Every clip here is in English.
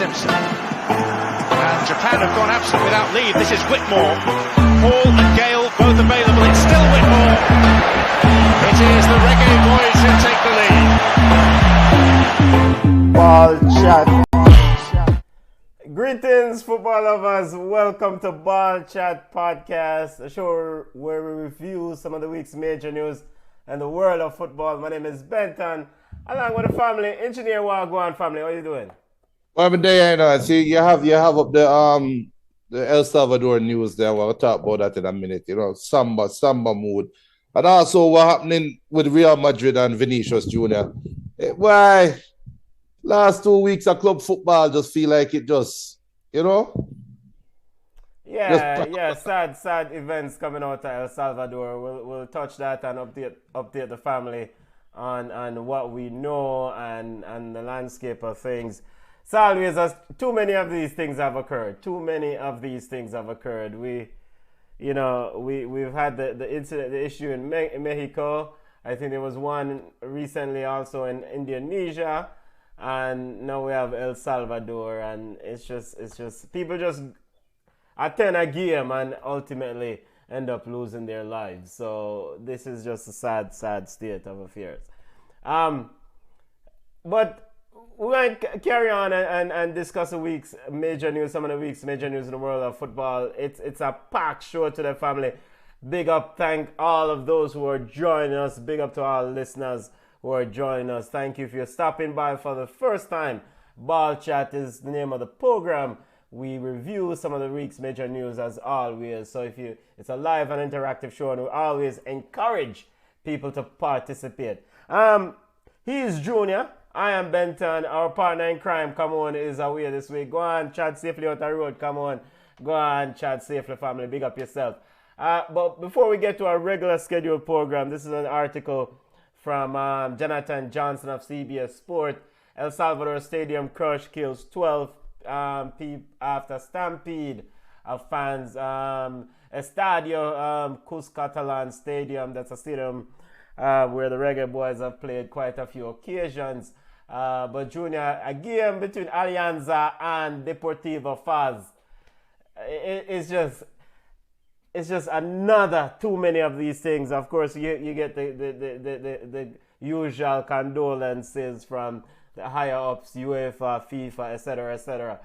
Simpson. And Japan have gone absent without leave. This is Whitmore. Hall and Gale both available. It's still Whitmore. It is the Reggae Boys who take the lead. Ball chat. Greetings, football lovers. Welcome to Ball Chat Podcast, a show where we review some of the week's major news and the world of football. My name is Benton, along with the family. Engineer Wagwan family, how are you doing? Well, I'm there, you know. See, you have up the El Salvador news there. We'll talk about that in a minute. You know, samba mood, and also what happening with Real Madrid and Vinicius Junior. Why? Last 2 weeks of club football just feel like it just, you know. Yeah, sad events coming out of El Salvador. We'll touch that and update the family on what we know and the landscape of things. It's always too many of these things have occurred. We've had the incident, the issue in Mexico. I think there was one recently also in Indonesia, and now we have El Salvador, and it's just people just attend a game and ultimately end up losing their lives. So this is just a sad state of affairs. But we're going to carry on and discuss some of the week's major news in the world of football. It's a packed show to the family. Big up, thank all of those who are joining us. Big up to our listeners who are joining us. Thank you if you're stopping by for the first time. Ball Chat is the name of the program. We review some of the week's major news as always. So it's a live and interactive show, and we always encourage people to participate. He is Junior. I am Benton. Our partner in crime, come on, is away this week. Go on, chat safely out the road. Come on. Go on, chat safely, family. Big up yourself. But before we get to our regular scheduled program, this is an article from Jonathan Johnson of CBS Sport. El Salvador Stadium crush kills 12 people after stampede of fans. Estadio Cuscatalan Stadium, that's a stadium where the Reggae Boys have played quite a few occasions. But Junior, a game between Alianza and Deportivo Faz. It's just another too many of these things. Of course, you get the usual condolences from the higher ups, UEFA, FIFA, etc.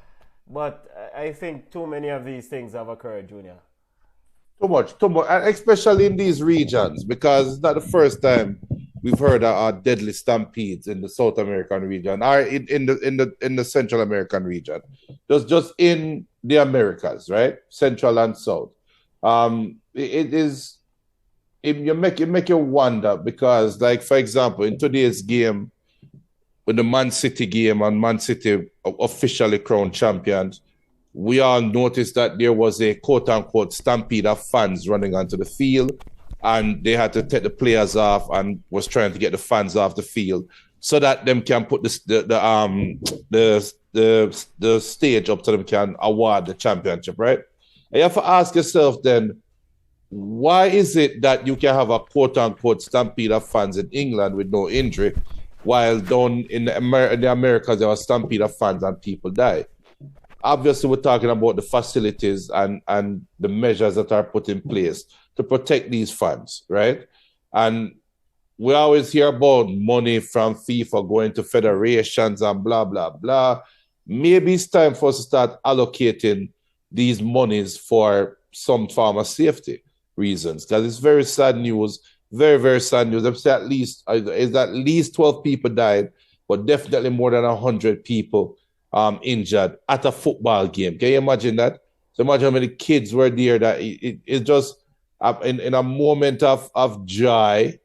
But I think too many of these things have occurred, Junior. Too much, and especially in these regions, because it's not the first time we've heard of deadly stampedes in the South American region or in the Central American region. Just in the Americas, right? Central and South. It make you wonder, because, like, for example, in today's game, with the Man City game and Man City officially crowned champions, we all noticed that there was a quote-unquote stampede of fans running onto the field, and they had to take the players off and was trying to get the fans off the field so that them can put the stage up so them can award the championship, right? And you have to ask yourself then, why is it that you can have a quote-unquote stampede of fans in England with no injury, while down in the Americas there was stampede of fans and people die? Obviously, we're talking about the facilities and the measures that are put in place to protect these fans, right? And we always hear about money from FIFA going to federations and blah, blah, blah. Maybe it's time for us to start allocating these monies for some form of safety reasons, because it's very sad news, very, very sad news. I've said at least 12 people died, but definitely more than 100 people injured at a football game. Can you imagine that? So imagine how many kids were there. That it just in a moment of joy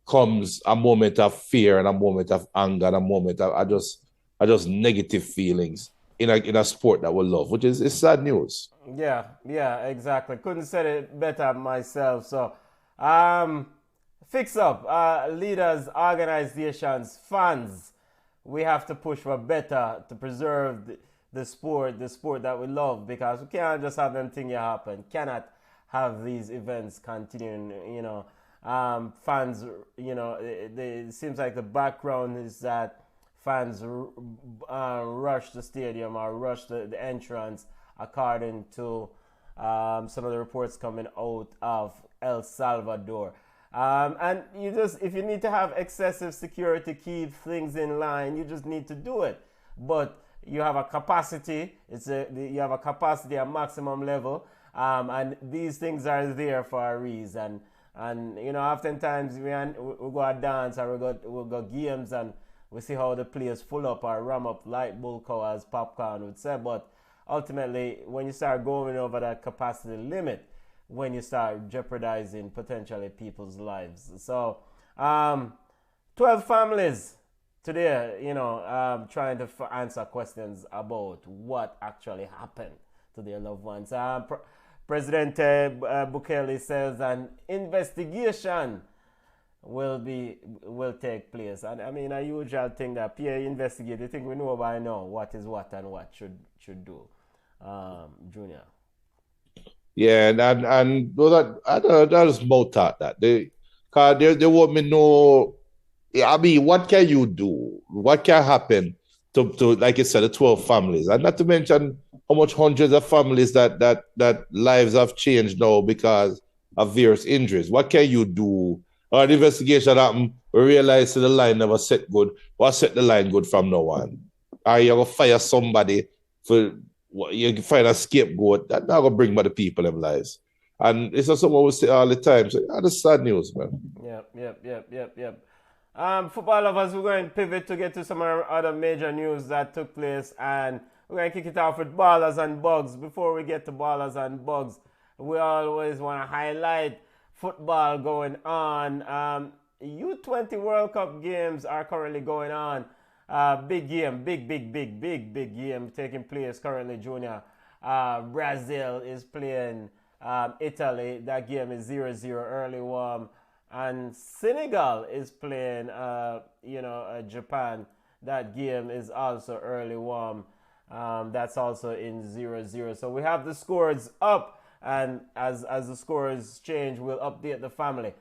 comes a moment of fear and a moment of anger and a moment of just negative feelings in a sport that we love, which is sad news. Yeah, exactly. Couldn't say it better myself. So, fix up, leaders, organizations, fans. We have to push for better to preserve the sport that we love, because we can't just have them things happen. Cannot have these events continuing, fans, it seems like the background is that fans rush the stadium or rush the entrance, according to some of the reports coming out of El Salvador. And if you need to have excessive security, keep things in line, you just need to do it. But you have a capacity, you have a capacity at maximum level, and these things are there for a reason. And oftentimes we go a dance or we go games and we see how the players full up or ram up like bull cow, as Popcorn would say. But ultimately, when you start going over that capacity limit, when you start jeopardizing potentially people's lives. So, 12 families today, trying to answer questions about what actually happened to their loved ones. President Bukele says an investigation will take place. And I mean, a usual thing that PA investigate, you think we know by now what is what and what should do. Junior. Yeah, and that is more thought that they want me know. I mean, what can you do? What can happen to like you said, the 12 families, and not to mention how much hundreds of families that lives have changed now because of various injuries. What can you do? Or the investigation happened, we realize the line never set good. What set the line good from now on? Are you gonna fire somebody for? You find a scapegoat that not gonna bring back the people in lives, and it's just something we say all the time. So that's sad news, man. Yep. Football lovers, we're going to pivot to get to some other major news that took place, and we're going to kick it off with Ballers and Bugs. Before we get to Ballers and Bugs, we always want to highlight football going on. U20 World Cup games are currently going on. Big game taking place currently, Junior. Brazil is playing Italy. That game is 0-0 early warm. And Senegal is playing Japan. That game is also early warm. That's also in 0-0. So we have the scores up, and as the scores change, we'll update the family.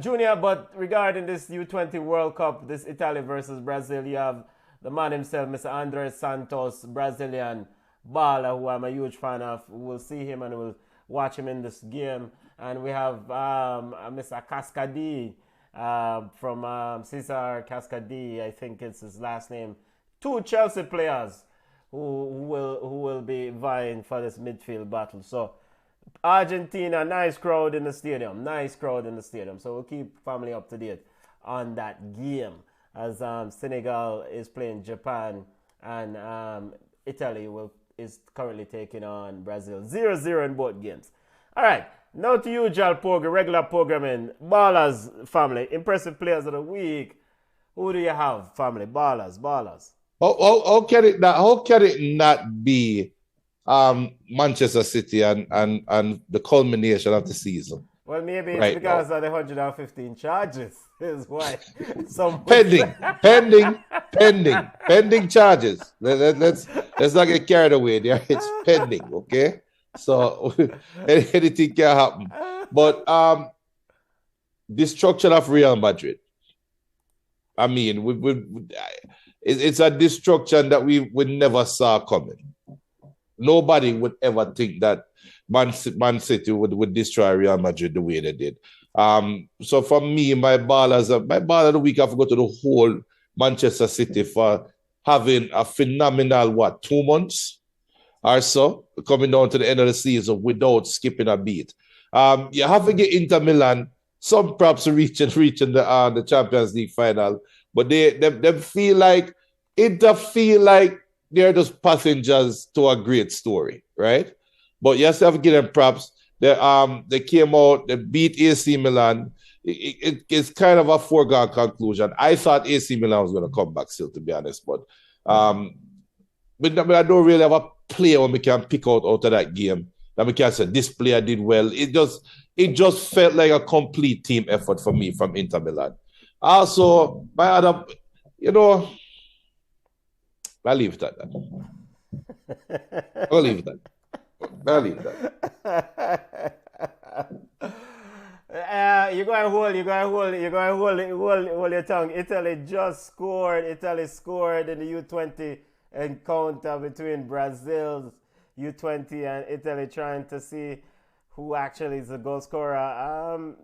Junior, but regarding this U20 World Cup, this Italy versus Brazil, you have the man himself, Mr. Andres Santos, Brazilian baller, who I'm a huge fan of. We'll see him and we'll watch him in this game. And we have Mr. Cascadi from Cesar Cascadi, I think it's his last name. 2 Chelsea players who will be vying for this midfield battle. So Argentina, nice crowd in the stadium. So we'll keep family up to date on that game as Senegal is playing Japan, and Italy is currently taking on Brazil. 0-0 in both games. All right, now to usual regular programming. Ballers, family, impressive players of the week. Who do you have, family? Ballers. How can it not be Manchester City and the culmination of the season? Well, maybe it's because of the 115 charges is why. pending charges. Let's not get carried away there. It's pending, okay? So anything can happen. But destruction of Real Madrid. I mean, it's a destruction that we never saw coming. Nobody would ever think that Man City would destroy Real Madrid the way they did. So for me, my baller of the week, I have to go to the whole Manchester City for having a phenomenal 2 months or so, coming down to the end of the season without skipping a beat. You have to get Inter Milan some perhaps reaching the Champions League final, but they feel like they're just passengers to a great story, right? But you have to give them props. They came out, they beat AC Milan. It's kind of a foregone conclusion. I thought AC Milan was going to come back still, to be honest. But I don't really have a player when we can pick out of that game that we can say this player did well. It just felt like a complete team effort for me from Inter Milan. Also, my other, I'll leave it at that. I'll leave that. hold your tongue. Italy just scored. Italy scored in the U20 encounter between Brazil's U20 and Italy, trying to see who actually is the goal scorer.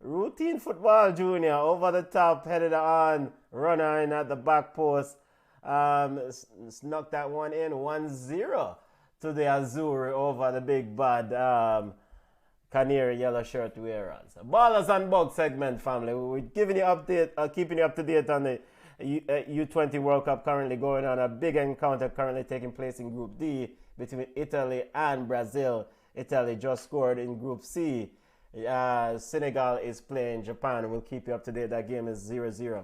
Routine football, Junior. Over the top, headed on, runner in at the back post. Snuck that one in, 1-0 to the Azzurri over the big bad Canary yellow shirt wearers. Ballers and Bugs segment, family. We're giving you update, keeping you up to date on the U20 World Cup currently going on. A big encounter currently taking place in Group D between Italy and Brazil. Italy just scored in Group C. Senegal is playing Japan. We'll keep you up to date. That game is 0-0.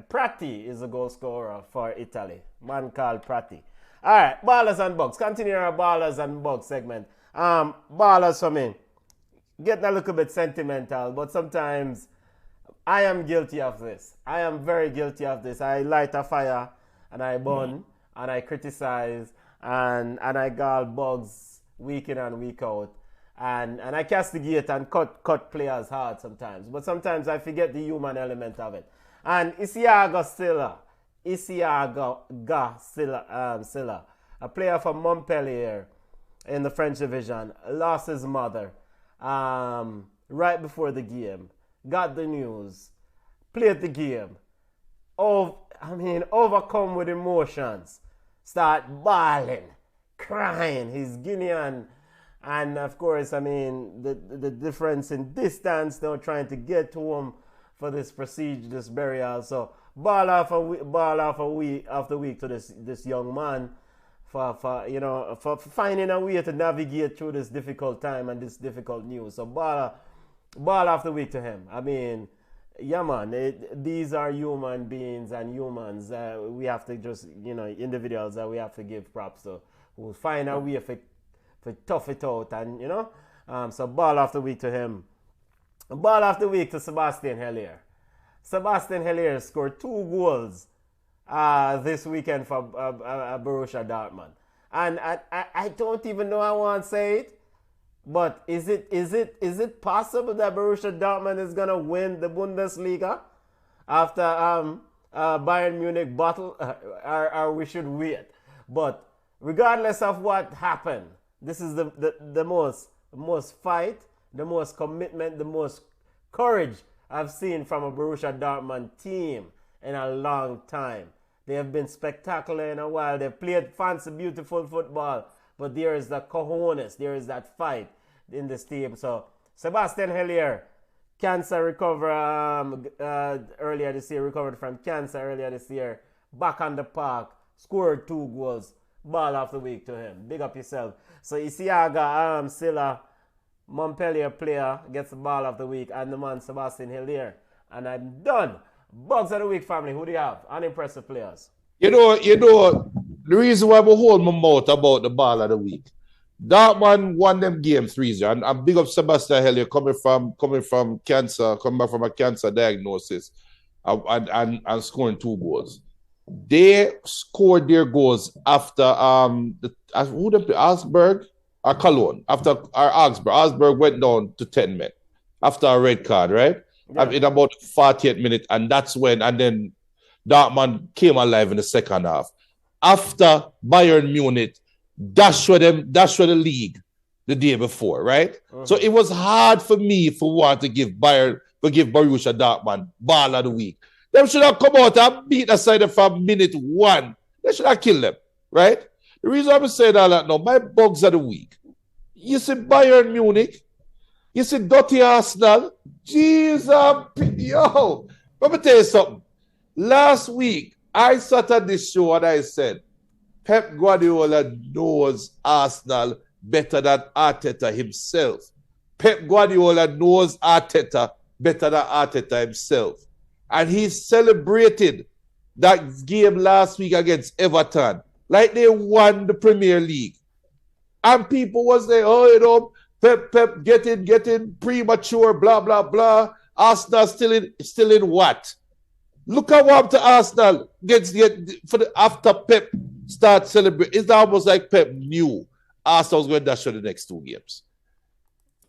Prati is the goal scorer for Italy. Man called Prati. All right, Ballers and Bugs. Continue our Ballers and Bugs segment. Ballers for me, getting a little bit sentimental, but sometimes I am guilty of this. I am very guilty of this. I light a fire and I burn and I criticize and I gall Bugs week in and week out. And I castigate and cut players hard sometimes. But sometimes I forget the human element of it. And Isiaga Silla, a player from Montpellier in the French division, lost his mother right before the game. Got the news, played the game. Overcome with emotions. Start bawling, crying. He's Guinean. And of course, the difference in distance, now trying to get to him for this procedure, this burial. So ball off a week after week to this young man for finding a way to navigate through this difficult time and this difficult news. So ball after week to him. Yeah, man. These are human beings and humans. We have to just individuals that we have to give props to, who find a way for tough it out, and so ball after week to him. Ball after week to Sebastian Hellier. Sebastian Hellier scored 2 goals this weekend for Borussia Dortmund, and I don't even know I want to say it, but is it possible that Borussia Dortmund is gonna win the Bundesliga after Bayern Munich bottle, or we should wait? But regardless of what happened, this is the most fight, the most commitment, the most courage I've seen from a Borussia Dortmund team in a long time. They have been spectacular in a while. They've played fancy, beautiful football, but there is the cojones, there is that fight in this team. So Sebastian Hellier, cancer earlier this year, recovered from cancer earlier this year, back on the park, scored 2 goals. Ball of the week to him. Big up yourself. So Isiaga Silla, Montpellier player, gets the ball of the week, and the man Sebastian Hellier. And I'm done. Bugs of the week, family. Who do you have? Unimpressive players. You know, the reason why we hold my mouth about the ball of the week. Dortmund won them game 3-0. And I'm big up Sebastian Hellier coming from cancer, coming back from a cancer diagnosis and scoring 2 goals. They scored their goals after Augsburg or Cologne. After Augsburg went down to 10 men after a red card, right? Yeah. In about 48 minutes, and that's when, and then Dortmund came alive in the second half. After Bayern Munich dashed for the league the day before, right? Uh-huh. So it was hard for me to give Borussia Dortmund ball of the week. They should have come out and beat aside from minute 1. They should have killed them, right? The reason I'm saying all that now, my bugs of the week. You see Bayern Munich, you see dirty Arsenal. Jesus, yo. Let me tell you something. Last week, I sat on this show and I said, Pep Guardiola knows Arsenal better than Arteta himself. Pep Guardiola knows Arteta better than Arteta himself. And he celebrated that game last week against Everton like they won the Premier League. And people was there, Pep getting premature, blah, blah, blah. Arsenal still in what? Look at what happened to Arsenal after Pep start celebrating. It's almost like Pep knew Arsenal was going to dash for the next 2 games.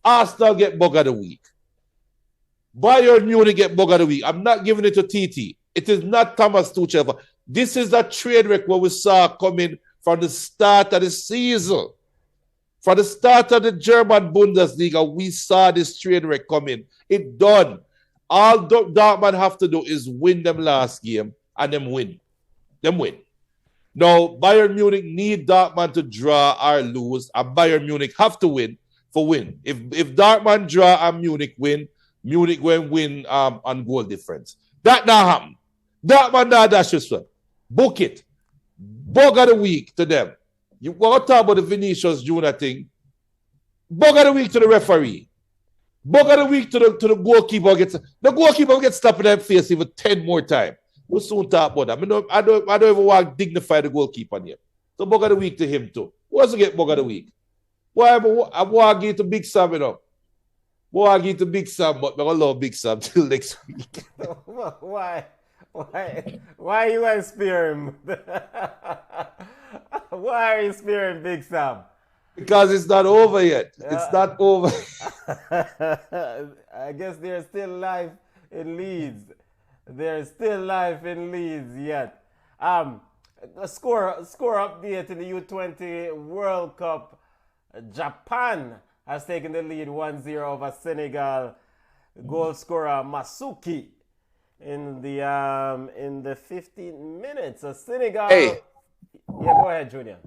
Arsenal get bug of the week. Bayern Munich get bug of the week. I'm not giving it to TT. It is not Thomas Tuchel. This is a trade record we saw coming from the start of the season. From the start of the German Bundesliga, we saw this trade record coming. It done. All Dortmund have to do is win them last game and them win. Them win. Now, Bayern Munich need Dortmund to draw or lose, and Bayern Munich have to win for win. If Dortmund draw and Munich win, Munich will win on goal difference. That not happen. Dortmund not dash this one. Book it. Bug of the week to them. You want to talk about the Vinicius Junior thing? Bug of the week to the referee. Bug of the week to the goalkeeper. The goalkeeper gets stopped in their face even 10 more times. We'll soon talk about that. I don't even want to dignify the goalkeeper here. So bug of the week to him too. Who wants to get bug of the week? Why I want to give to Big Sam, you know. Why I give to Big Sam, but I love Big Sam till next week. Why you want to spear him? Why are you spearing Big Sam? Because it's not over yet. It's not over. I guess there's still life in Leeds. There's still life in Leeds yet. A score update in the U20 World Cup. Japan has taken the lead 1-0 over Senegal. Goal scorer Masuki in the 15 minutes. So Senegal. Hey. Yeah, go ahead, Junior.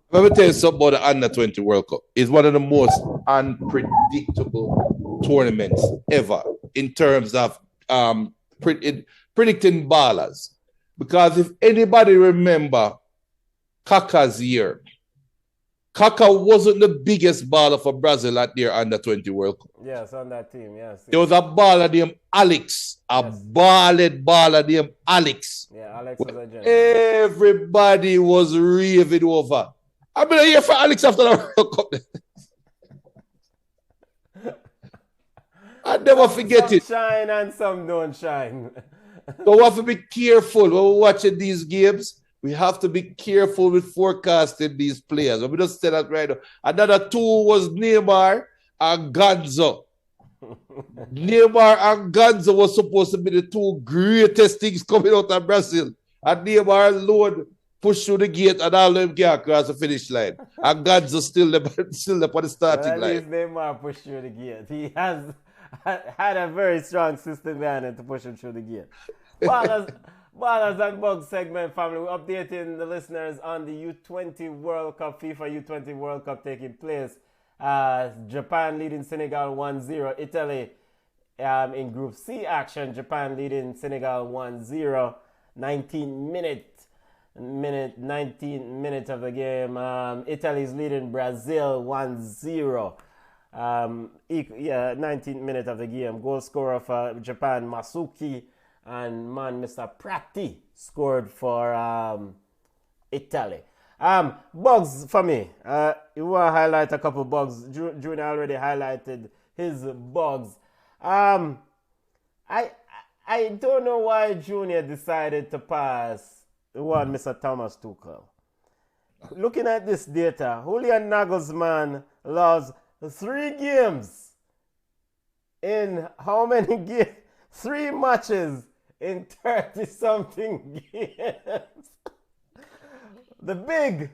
Let me tell you something about the Under 20 World Cup. It's one of the most unpredictable tournaments ever in terms of predicting ballers. Because if anybody remember Kaká's year, Kaká wasn't the biggest baller for Brazil at their Under 20 World Cup. Yes, on that team, yes. There was a baller named Alex, balled baller named Alex. Yeah, Alex was a gentleman. Everybody was raving over. I've been here for Alex after the World Cup. I never forget some it. Shine and some don't shine. So we have to be careful when we're watching these games. We have to be careful with forecasting these players. Let me just say that right now. Another two was Neymar and Gonzo. Neymar and Gonzo was supposed to be the two greatest things coming out of Brazil. And Neymar alone pushed through the gate and all them can't cross the finish line. And Gonzo still on the starting line. At least Neymar pushed through the gate. He has had a very strong system behind him to push him through the gate. Ballers and Bugs segment, family. We're updating the listeners on the U20 World Cup, FIFA U20 World Cup taking place. Japan leading Senegal 1-0. Italy in Group C action. Japan leading Senegal 1-0. 19 minutes of the game. Italy's leading Brazil 1-0. 19 minutes of the game. Goal scorer for Japan, Masuki. And Mr. Prati scored for Italy. Bugs for me. You want to highlight a couple bugs. Junior already highlighted his bugs. I don't know why Junior decided to pass one Mr. Thomas Tuchel. Looking at this data, Julian Nagelsmann lost 3 games. In how many games? 3 matches in 30-something games. The big,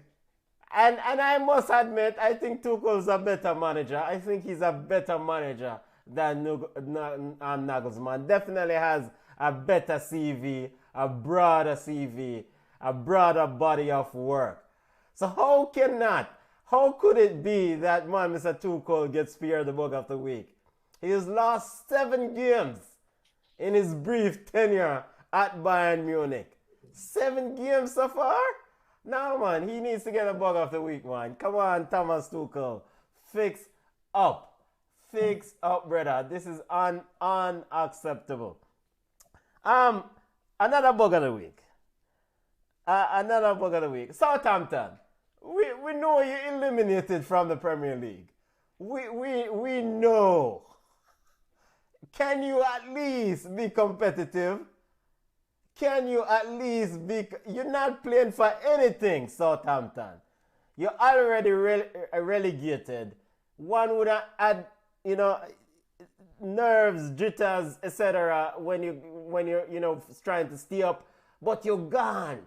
and I must admit, I think Tuchel's a better manager. I think he's a better manager than Nagelsmann. Definitely has a better CV, a broader CV, a broader body of work. So how could it be that Mr. Tuchel gets speared the bug of the week? He has lost 7 games in his brief tenure at Bayern Munich. 7 games so far? No, man, he needs to get a bug of the week, man. Come on, Thomas Tuchel. Fix up. Fix up, brother. This is unacceptable. Another bug of the week. Southampton. We know you're eliminated from the Premier League. We know. Can you at least be competitive? Can you at least be... You're not playing for anything, Southampton. You're already relegated. One would have had nerves, jitters, etc. when you're trying to stay up, but you're gone.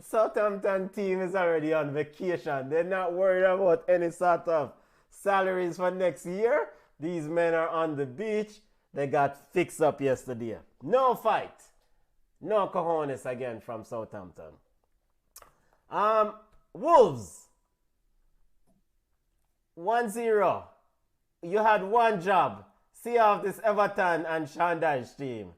Southampton team is already on vacation. They're not worried about any sort of salaries for next year. These men are on the beach. They got fixed up yesterday. No fight. No cojones again from Southampton. Wolves. 1-0. You had one job. See off this Everton and Shandai's team.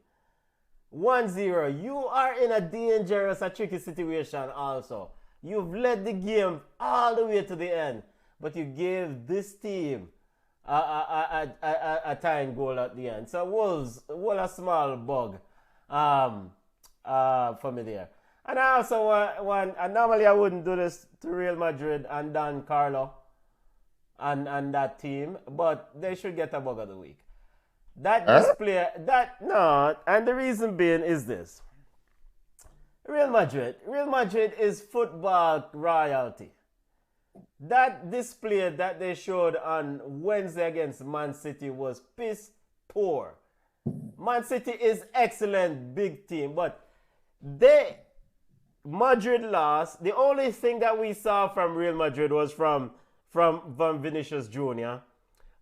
1-0. You are in a dangerous, a tricky situation also. You've led the game all the way to the end, but you gave this team a tying goal at the end. So Wolves, a small bug for me there. And I also want, and normally I wouldn't do this to Real Madrid and Don Carlo and that team, but they should get a bug of the week. That display, and the reason being is this. Real Madrid is football royalty. That display that they showed on Wednesday against Man City was piss poor. Man City is excellent, big team, but Madrid lost. The only thing that we saw from Real Madrid was from Vinicius Jr.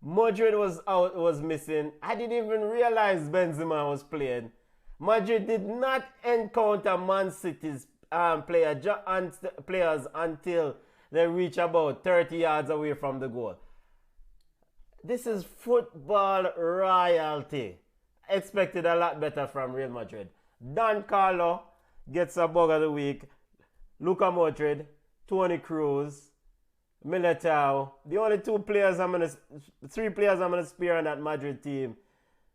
Madrid was missing. I didn't even realize Benzema was playing. Madrid did not encounter Man City's players until they reach about 30 yards away from the goal. This is football royalty. Expected a lot better from Real Madrid. Don Carlo gets a bug of the week. Luka Modric, Toni Kroos, Militao. The only three players I'm gonna spare on that Madrid team: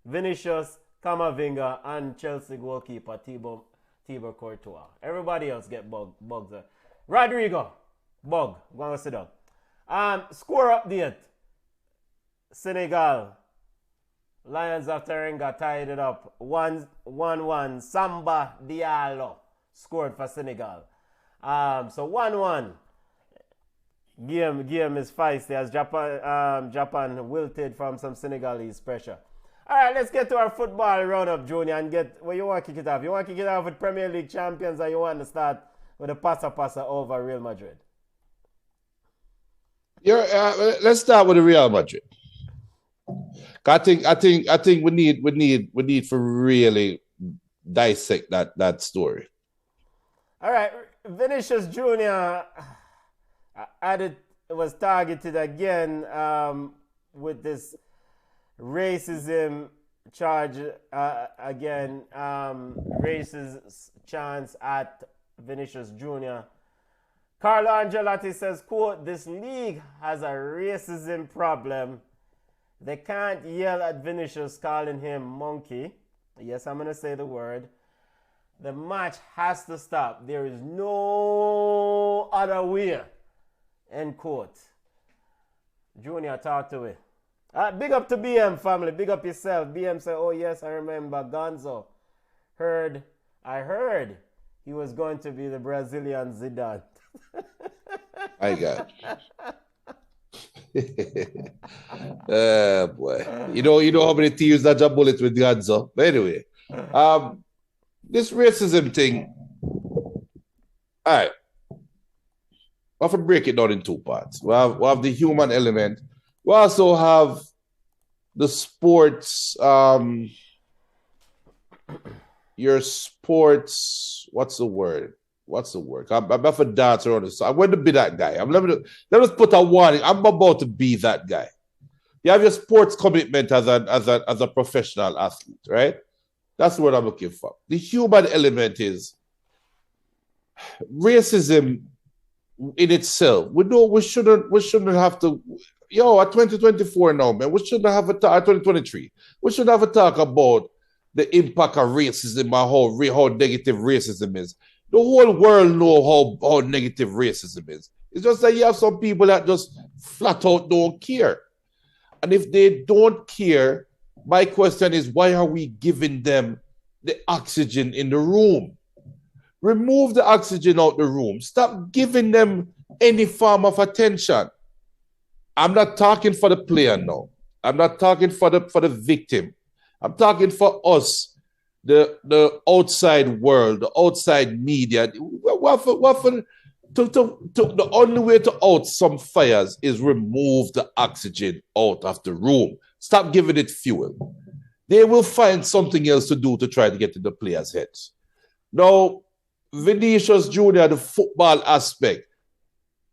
Vinicius, Camavinga, and Chelsea goalkeeper Thibaut Courtois. Everybody else get bugs. Rodrigo, bug. Go and sit down. Score update. Senegal. Lions of Teranga tied it up. 1-1. Samba Diallo scored for Senegal. So 1-1. Game is feisty as Japan wilted from some Senegalese pressure. All right, let's get to our football roundup, Junior, and get where you want to kick it off. You want to kick it off with Premier League champions, or you want to start with a passa over Real Madrid? Let's start with the Real Madrid. I think we need to really dissect that story. All right, Vinicius Jr. was targeted again with this racism charge again, racist chance at Vinicius Jr. Carlo Ancelotti says, quote, "This league has a racism problem. They can't yell at Vinicius calling him monkey." Yes, I'm going to say the word. The match has to stop. There is no other way. End quote. Junior, talk to it. Big up to BM family. Big up yourself. BM said, "Oh yes, I remember Gonzo. I heard he was going to be the Brazilian Zidane." I got boy. You know how many teams that jump bullet with Gonzo. But anyway, this racism thing. All right. We have to break it down in two parts. We have the human element. We also have the sports, your sports, what's the word? I'm about to dance around this. I'm going to be that guy. Let us put a warning. I'm about to be that guy. You have your sports commitment as a professional athlete, right? That's what I'm looking for. The human element is racism in itself. We shouldn't have to. At 2024 now, man, we shouldn't have a talk. 2023, we should have a talk about the impact of racism and how negative racism is. The whole world know how negative racism is. It's just that you have some people that just flat out don't care. And if they don't care, my question is, why are we giving them the oxygen in the room? Remove the oxygen out the room. Stop giving them any form of attention. I'm not talking for the player now. I'm not talking for the victim. I'm talking for us, the outside world, the outside media. The only way to out some fires is remove the oxygen out of the room. Stop giving it fuel. They will find something else to do to try to get in the players' heads. Now, Vinicius Jr., the football aspect,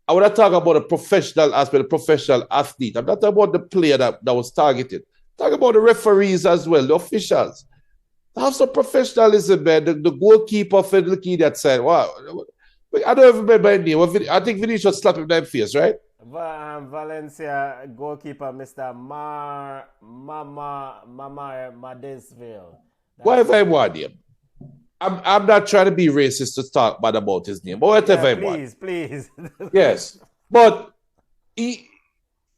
I want to talk about the professional aspect, the professional athlete. I'm not talking about the player that was targeted. Talk about the referees as well, the officials. Have some professionalism, man. The goalkeeper for the key that side. Wow. I don't even remember his name. I think Vinicius slapped him in the face, right? Valencia goalkeeper, Mr. Madesville. Why have I want him? I'm not trying to be racist to talk bad about his name, but whatever I want. Please. Yes. But you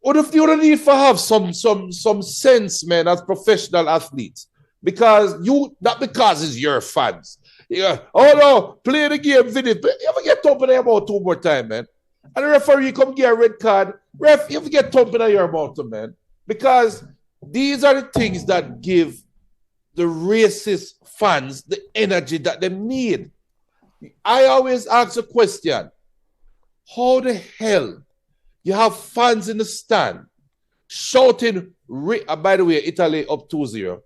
don't need to have some sense, man, as professional athletes. Because not because it's your fans. Yeah. Oh no, play the game, Vinny. You ever get thumping in your mouth 2 more times, man? And the referee come get a red card. Ref, you ever get thumping in your mouth, man? Because these are the things that give the racist fans the energy that they need. I always ask a question. How the hell you have fans in the stand shouting, by the way, Italy up 2-0.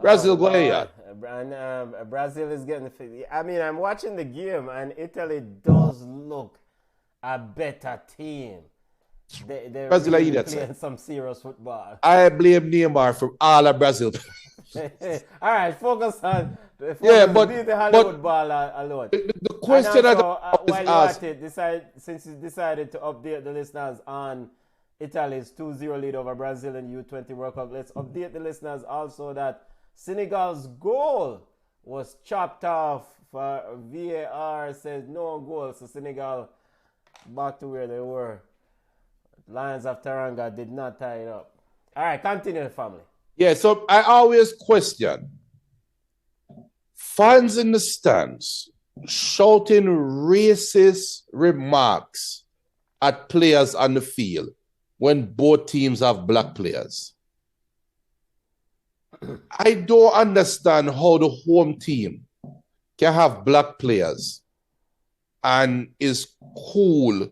Brazil, go ahead. And Brazil is getting I mean, I'm watching the game, and Italy does look a better team. They're Brazil really are playing some serious football. I blame Neymar for all of Brazil. All right, focus on the Hollywood ball alone. The question since you decided to update the listeners on Italy's 2-0 lead over Brazil in U20 World Cup, let's update the listeners also that Senegal's goal was chopped off. For VAR says no goal, so Senegal back to where they were. Lions of Teranga did not tie it up. All right, continue, family. Yeah, so I always question fans in the stands shouting racist remarks at players on the field when both teams have black players. I don't understand how the home team can have black players and is cool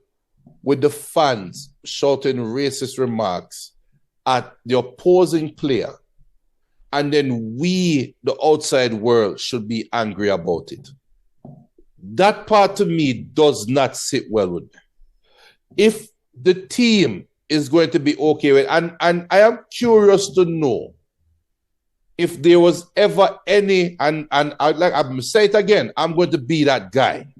with the fans shouting racist remarks at the opposing player, and then we, the outside world, should be angry about it. That part to me does not sit well with me. If the team is going to be okay with, and I am curious to know if there was ever any, and I'm going to say it again, I'm going to be that guy.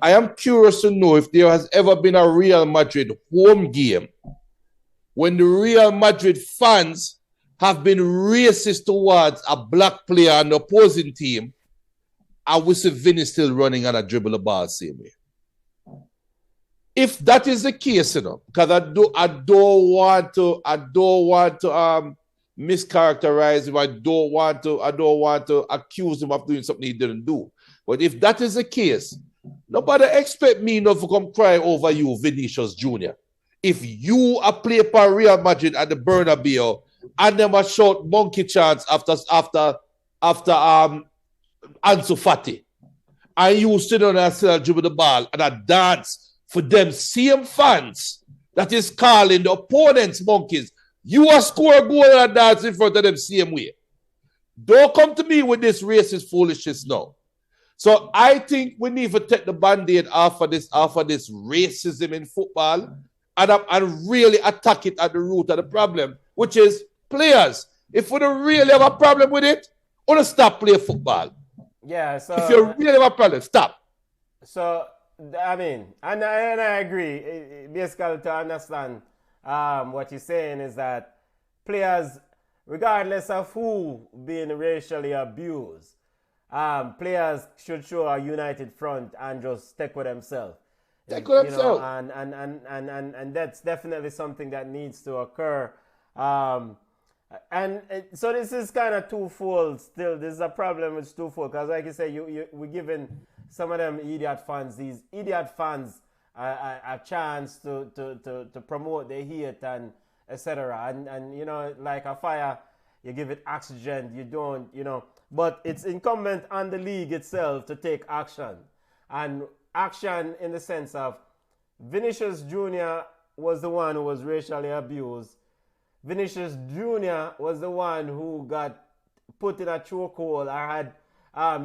I am curious to know if there has ever been a Real Madrid home game when the Real Madrid fans have been racist towards a black player on the opposing team, and we see Vinny still running and a dribble the ball same way. If that is the case, because I don't want to mischaracterize him. I don't want to accuse him of doing something he didn't do. But if that is the case, nobody expect me not to come cry over you, Vinicius Jr. If you are play for Real Madrid at the Bernabeu and them a shout monkey chants after Ansu Fati, and you sit on and still dribble the ball and a dance for them same fans that is calling the opponents monkeys, you are score a goal and dance in front of them same way. Don't come to me with this racist foolishness now. So I think we need to take the band-aid off of this racism in football and really attack it at the root of the problem, which is players. If we don't really have a problem with it, we don't stop playing football. Yeah, so if you really have a problem, stop. So I mean, and I agree. Basically, to understand what you're saying is that players, regardless of who being racially abused, players should show a united front and just stick with themselves. And that's definitely something that needs to occur. So this is kind of twofold still. This is a problem with twofold because, like you say, we're giving some of them these idiot fans a chance to promote their hate and etc. And like a fire, you give it oxygen. You don't, But it's incumbent on the league itself to take action, and action in the sense of Vinicius Jr. was the one who was racially abused. Vinicius Jr. was the one who got put in a chokehold. I had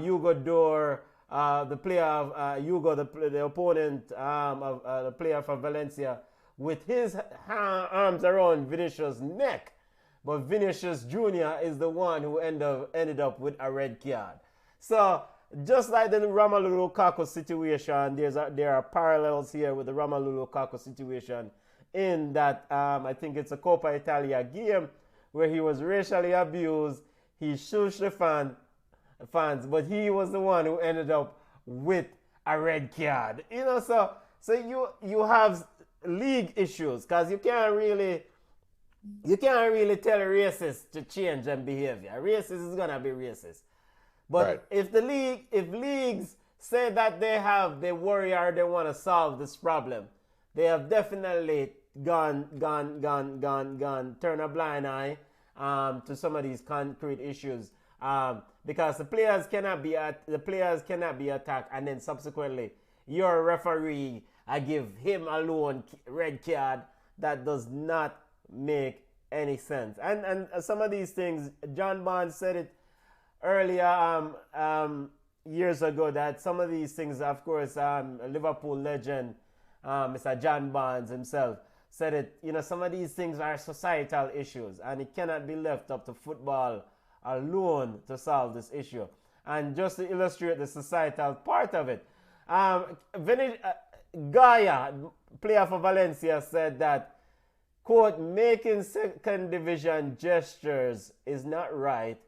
Hugo Dor, the player of Hugo, the opponent of the player for Valencia, with his arms around Vinicius' neck. But Vinicius Jr. is the one who ended up with a red card. So just like the Romelu Lukaku situation, there are parallels here with the Romelu Lukaku situation in that I think it's a Coppa Italia game where he was racially abused. He shushed the fans, but he was the one who ended up with a red card. So you have league issues because you can't really tell racists to change their behavior. Racist is gonna be racist. But Right. if leagues say that they worry or they want to solve this problem, they have definitely gone, turn a blind eye to some of these concrete issues. Because the players cannot be attacked, and then subsequently your referee, I give him alone red card. That does not make any sense. And some of these things, John Barnes said it earlier years ago, that some of these things, of course, Liverpool legend Mr. John Barnes himself said it. Some of these things are societal issues, and it cannot be left up to football alone to solve this issue. And just to illustrate the societal part of it, Gaia, player for Valencia, said that, quote, making second division gestures is not right.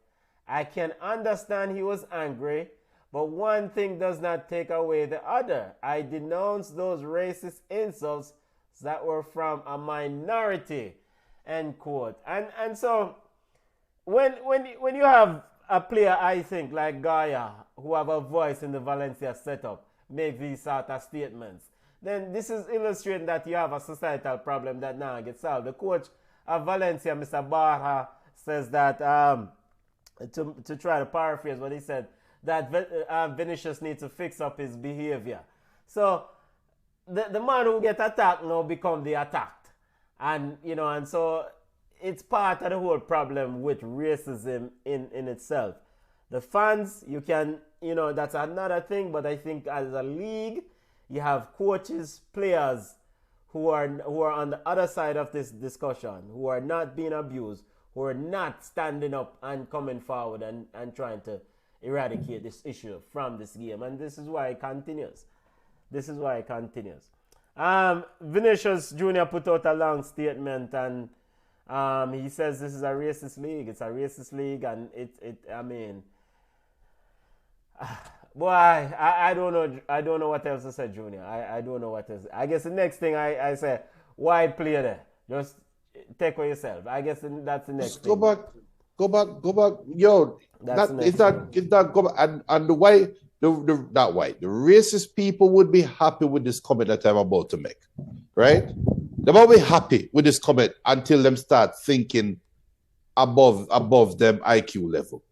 I can understand he was angry, but one thing does not take away the other. I denounce those racist insults that were from a minority, end quote. And so when you have a player, I think, like Gaia, who have a voice in the Valencia setup, make these sort of statements, then this is illustrating that you have a societal problem that now gets solved. The coach of Valencia, Mr. Barra, says that, to try to paraphrase what he said, that Vinicius needs to fix up his behavior. So the man who gets attacked now become the attacked. And so it's part of the whole problem with racism in itself. The fans, you can, that's another thing, but I think as a league, you have coaches, players who are on the other side of this discussion, who are not being abused, who are not standing up and coming forward and trying to eradicate this issue from this game. And this is why it continues. Vinicius Jr. put out a long statement, and he says this is a racist league. It's a racist league, and boy, I don't know. I don't know what else to say, Junior. I don't know what else. I guess the next thing I say, why play there? Just take for yourself. I guess that's the next thing. Go back. Yo, it's not go back. And the why, that why the racist people would be happy with this comment that I'm about to make, right? They will be happy with this comment until them start thinking above them IQ level.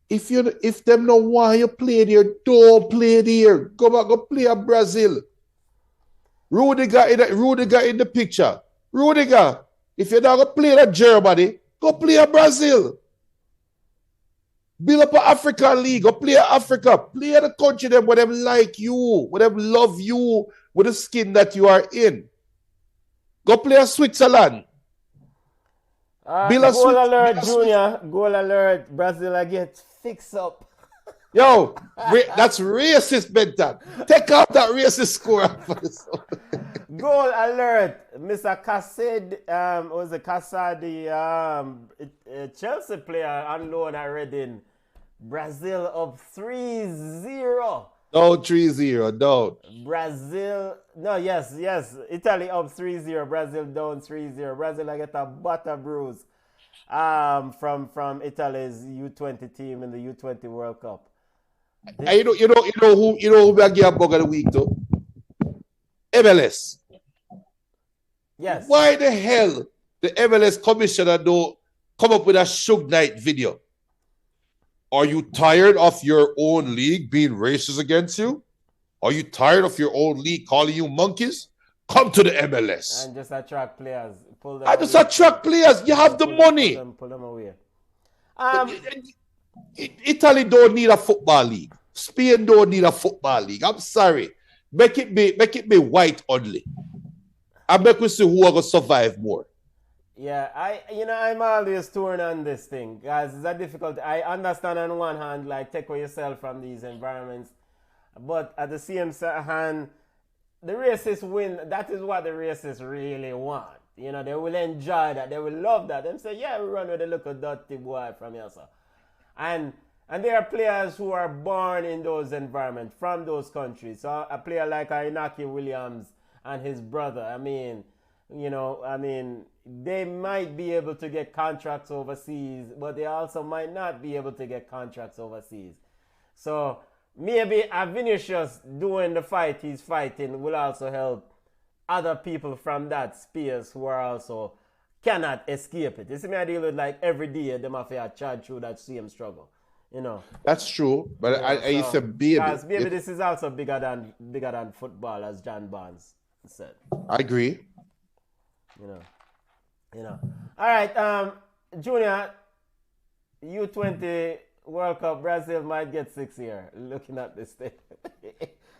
If them know why you play there, don't play there. Go back, go play at Brazil. Rudiger in the picture. Rudiger, if you're not going to play at Germany, go play at Brazil. Build up an African league. Go play at Africa. Play at the country them where them like you, where them love you with the skin that you are in. Go play at Switzerland. Goal alert, Junior. Goal alert. Brazil gets fixed up. Yo, that's racist, Benton. Take out that racist score. Goal alert. Mr. Cassad, Chelsea player on loan at Reading. Brazil up 3-0. No, 3-0, don't. Brazil, no, yes. Italy up 3-0. Brazil down 3-0. Brazil get a butter bruise from Italy's U20 team in the U20 World Cup. You know who we are getting bug of the week to? MLS. Yes. Why the hell the MLS commissioner don't come up with a Suge Knight video? Are you tired of your own league being racist against you? Are you tired of your own league calling you monkeys? Come to the MLS. And just attract players. Pull them I just away. attract players. You have the money. Pull them away. Italy don't need a football league. Spain don't need a football league. I'm sorry. Make it be white only. I make we see who are gonna survive more. Yeah, I'm always torn on this thing, guys. It's a difficult. I understand on one hand, like take away yourself from these environments, but at the same hand, the racists win. That is what the racists really want. They will enjoy that. They will love that. Them say, yeah, we run with a little dirty boy from here, sir. And there are players who are born in those environments from those countries. So a player like Inaki Williams and his brother, they might be able to get contracts overseas, but they also might not be able to get contracts overseas. So maybe Vinicius doing the fight he's fighting will also help other people from that space who are also cannot escape it. You see me, I deal with like every day them have to charge through that same struggle. That's true, but I used to be maybe this is also bigger than football, as John Barnes said. I agree. All right, Junior, U20 World Cup, Brazil might get 6 here. Looking at this thing.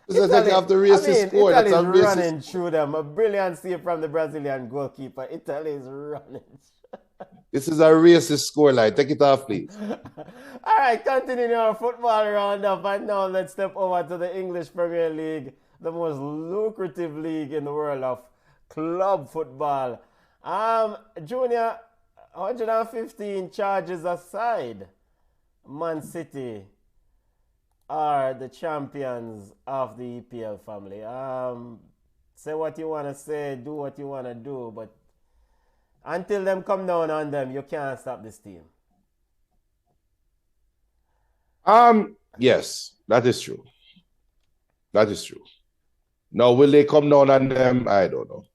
Italy, have the racist score. Italy is running through them. A brilliant save from the Brazilian goalkeeper. Italy is running. This is a racist scoreline. Take it off, please. All right, continuing our football roundup. And now let's step over to the English Premier League, the most lucrative league in the world of club football. Junior, 115 charges aside, Man City are the champions of the EPL family. Say what you want to say, do what you want to do, but until them come down on them, you can't stop this team. Yes, that is true. That is true. Now, will they come down on them? I don't know.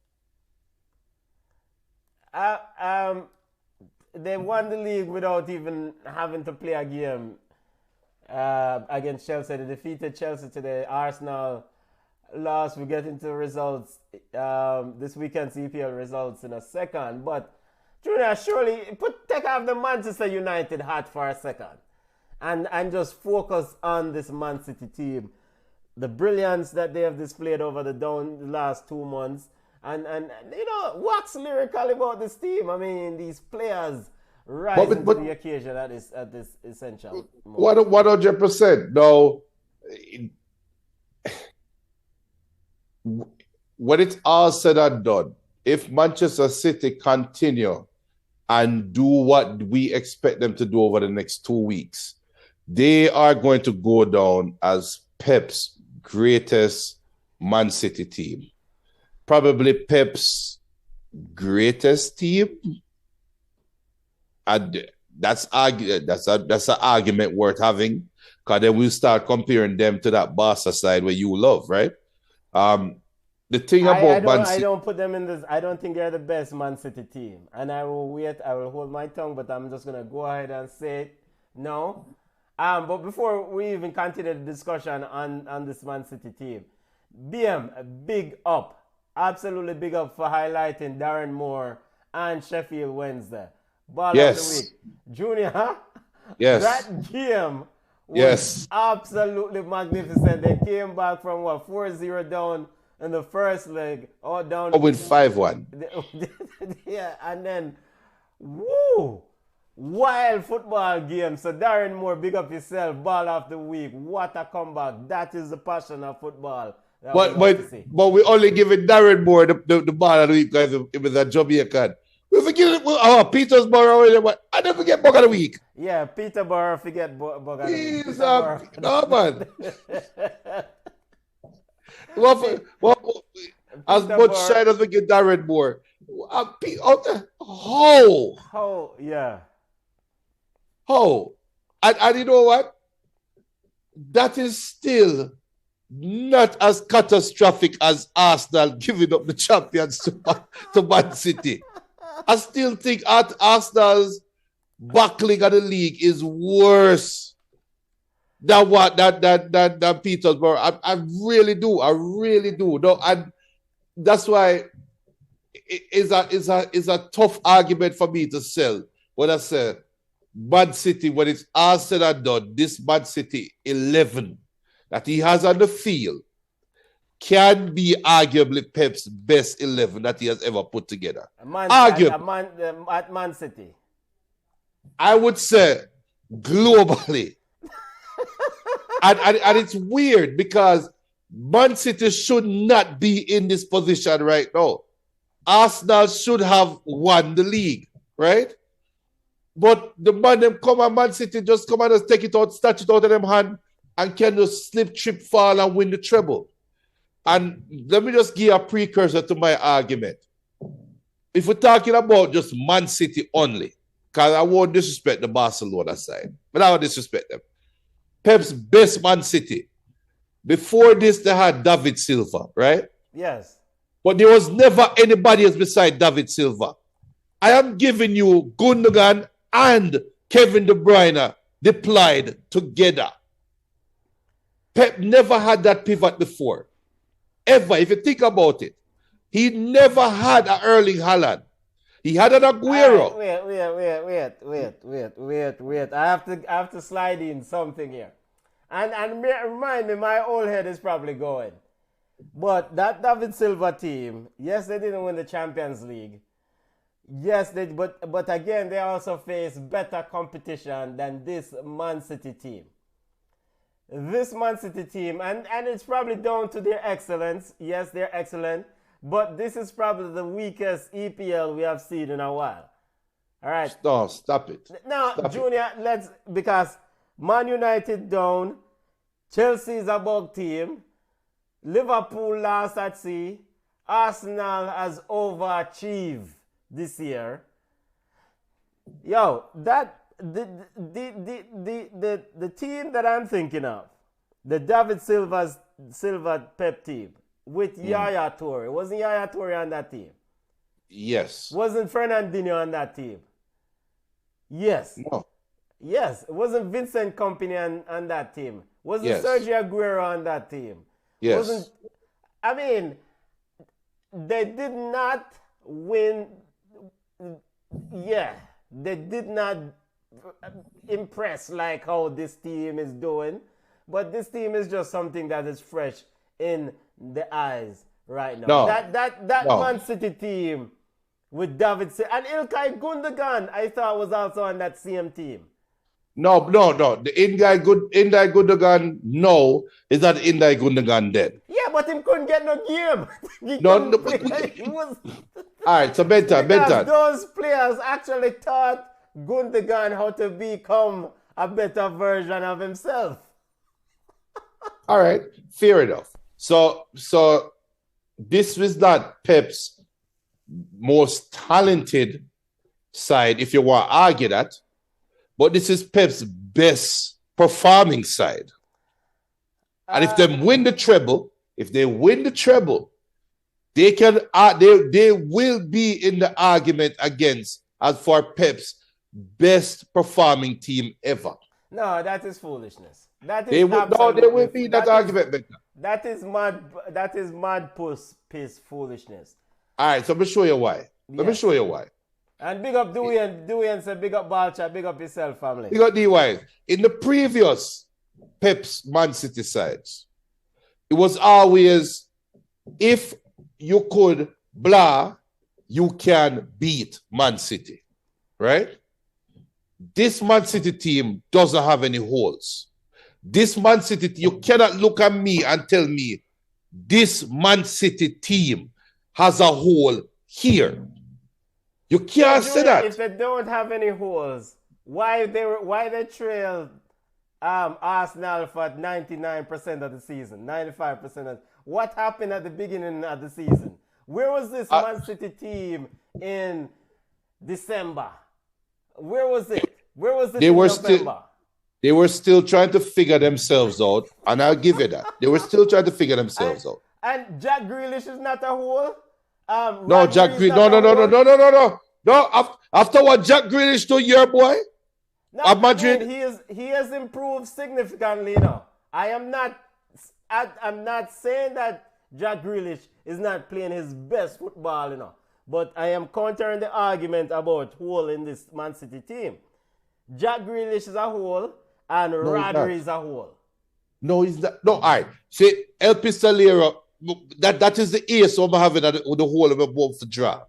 They won the league without even having to play a game against Chelsea. They defeated Chelsea today. Arsenal lost. We get into results, this weekend's EPL results in a second. But Junior, surely take off the Manchester United hat for a second and just focus on this Man City team. The brilliance that they have displayed over the last 2 months. And wax lyrical about this team. I mean, these players rising to the occasion at this essential moment. 100%. No, when it's all said and done, if Manchester City continue and do what we expect them to do over the next 2 weeks, they are going to go down as Pep's greatest Man City team. Probably Pep's greatest team. And that's an argument worth having, because then we'll start comparing them to that Barca side where you love, right? The thing about Man City, I don't put them in this. I don't think they're the best Man City team, and I will wait. I will hold my tongue, but I'm just gonna go ahead and say no. But before we even continue the discussion on this Man City team, BM, big up. Absolutely big up for highlighting Darren Moore and Sheffield Wednesday. Ball of the week. Junior, huh? Yes. That game was absolutely magnificent. They came back from 4-0 down in the first leg. Down with 5-1. Yeah, and then woo! Wild football game. So Darren Moore, big up yourself. Ball of the week. What a comeback. That is the passion of football. But we only give it Darren Moore the ball of the week because it was a Jamaican. We forget Petersborough, but I don't forget Bug of the Week. Yeah, Peterborough forget Bug of the Week. No, man. As much shine as we get Darren Moore. Yeah. And you know what? That is still not as catastrophic as Arsenal giving up the champions to Man City. I still think Arsenal's buckling of the league is worse than than Petersburg. I really do. I really do. No, and that's why it's a tough argument for me to sell when I say Man City, when it's all said and done, this Man City 11 that he has on the field can be arguably Pep's best 11 that he has ever put together. Arguably. At Man City. I would say globally. and it's weird because Man City should not be in this position right now. Arsenal should have won the league, right? But the Man City just come and just take it out, snatch it out of them hand, and can just slip, trip, fall, and win the treble. And let me just give a precursor to my argument. If we're talking about just Man City only, because I won't disrespect the Barcelona side, but I won't disrespect them. Pep's best Man City. Before this, they had David Silva, right? Yes. But there was never anybody else beside David Silva. I am giving you Gundogan and Kevin De Bruyne deployed together. Pep never had that pivot before. Ever, if you think about it. He never had an Erling Haaland. He had an Aguero. Wait. I have to slide in something here. And remind me, my old head is probably going. But that David Silva team, yes, they didn't win the Champions League. Yes, but again, they also face better competition than this Man City team. This Man City team, and it's probably down to their excellence. Yes, they're excellent. But this is probably the weakest EPL we have seen in a while. All right. No, stop it. Now, Stop Junior, because Man United down, Chelsea's a bug team, Liverpool lost at sea, Arsenal has overachieved this year. Yo, the team that I'm thinking of, the David Silva Pep team with Yaya Toure. Wasn't Yaya Toure on that team? Yes. Wasn't Fernandinho on that team? Yes. No. Yes. Wasn't Vincent Kompany on that team? Wasn't Yes. Sergio Aguero on that team? Yes. I mean, they did not win. Yeah, they did not impress like how this team is doing. But this team is just something that is fresh in the eyes right now. No. That No. Man City team with David and Ilkay Gundogan, I thought was also on that same team. No. The Indai Gundogan no is not Indai Gundogan dead. Yeah, but him couldn't get no game. No. All right, so Benton. Those players actually taught Gundogan how to become a better version of himself. All right, fair enough. So this was not Pep's most talented side, if you want to argue that, but this is Pep's best performing side. And if they win the treble, they can they will be in the argument against as for Pep's best performing team ever. No, that is foolishness. They will be in that argument, better. That is mad piss foolishness. All right, so let me show you why. Let me show you why. And big up Dewey say big up Balcha, big up yourself, family. You got DY. In the previous Pep's Man City sides, it was always if you could blah, you can beat Man City. Right? This Man City team doesn't have any holes. This Man City, you cannot look at me and tell me this Man City team has a hole here. You can't say that. If they don't have any holes, why they trailed Arsenal for 99% of the season, 95%? What happened at the beginning of the season? Where was this Man City team in December? Where was it? Where was it in November? They were still trying to figure themselves out, and I'll give you that. They were still trying to figure themselves out. And Jack Grealish is not a hole. No, Jack Grealish. No. After what Jack Grealish to your boy at Madrid, he has improved significantly. I'm not saying that Jack Grealish is not playing his best football. But I am countering the argument about hole in this Man City team. Jack Grealish is a hole, and Rodri is a hole. No, he's not. No, all right. See, El Pistolero, that is the ace I'm having with the whole of a ball for draw.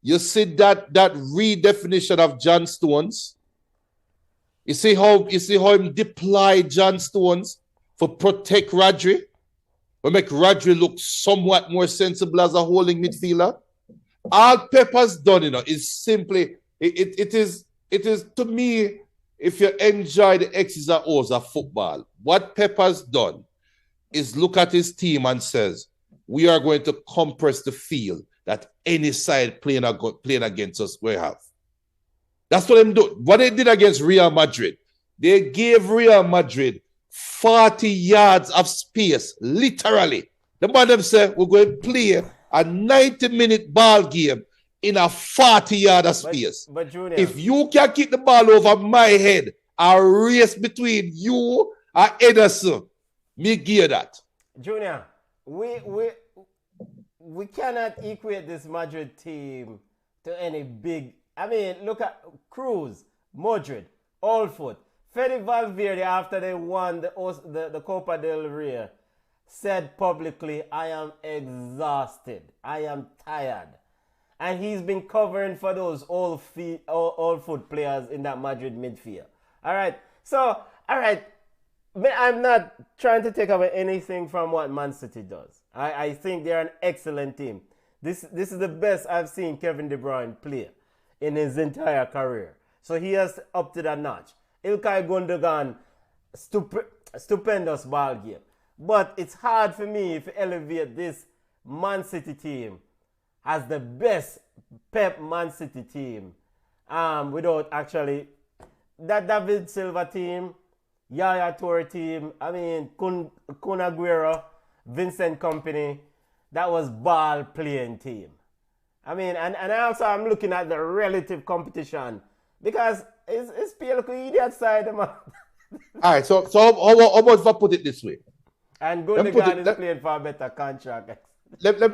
You see that redefinition of John Stones. You see how him deploy John Stones for protect Rodri, or make Rodri look somewhat more sensible as a holding midfielder. All Pep has done, is simply it is to me. If you enjoy the X's and O's of football, what Pep has done is look at his team and says, we are going to compress the field that any side playing against us will have. That's what they do. What they did against Real Madrid, they gave Real Madrid 40 yards of space, literally. The man them said, we're going to play a 90-minute ball game in a 40-yard of space. But Junior, if you can keep the ball over my head, a race between you and Ederson, me give that. Junior, we cannot equate this Madrid team to any big. I mean, look at Cruz, Madrid, Allfoot, Fede Valverde after they won the Copa del Rey said publicly, I am exhausted. I am tired. And he's been covering for those all foot players in that Madrid midfield. All right. So, I'm not trying to take away anything from what Man City does. I think they're an excellent team. This is the best I've seen Kevin De Bruyne play in his entire career. So he has upped to that notch. Ilkay Gundogan, stupendous ball game. But it's hard for me to elevate this Man City team as the best Pep Man City team without actually that David Silva team, Yaya Toure team, I mean Kun Aguero, Vincent Kompany, that was ball playing team. I mean, and also I'm looking at the relative competition because it's PL idiot side. All right, so how about if I put it this way? And Gundogan is playing for a better contract. Let me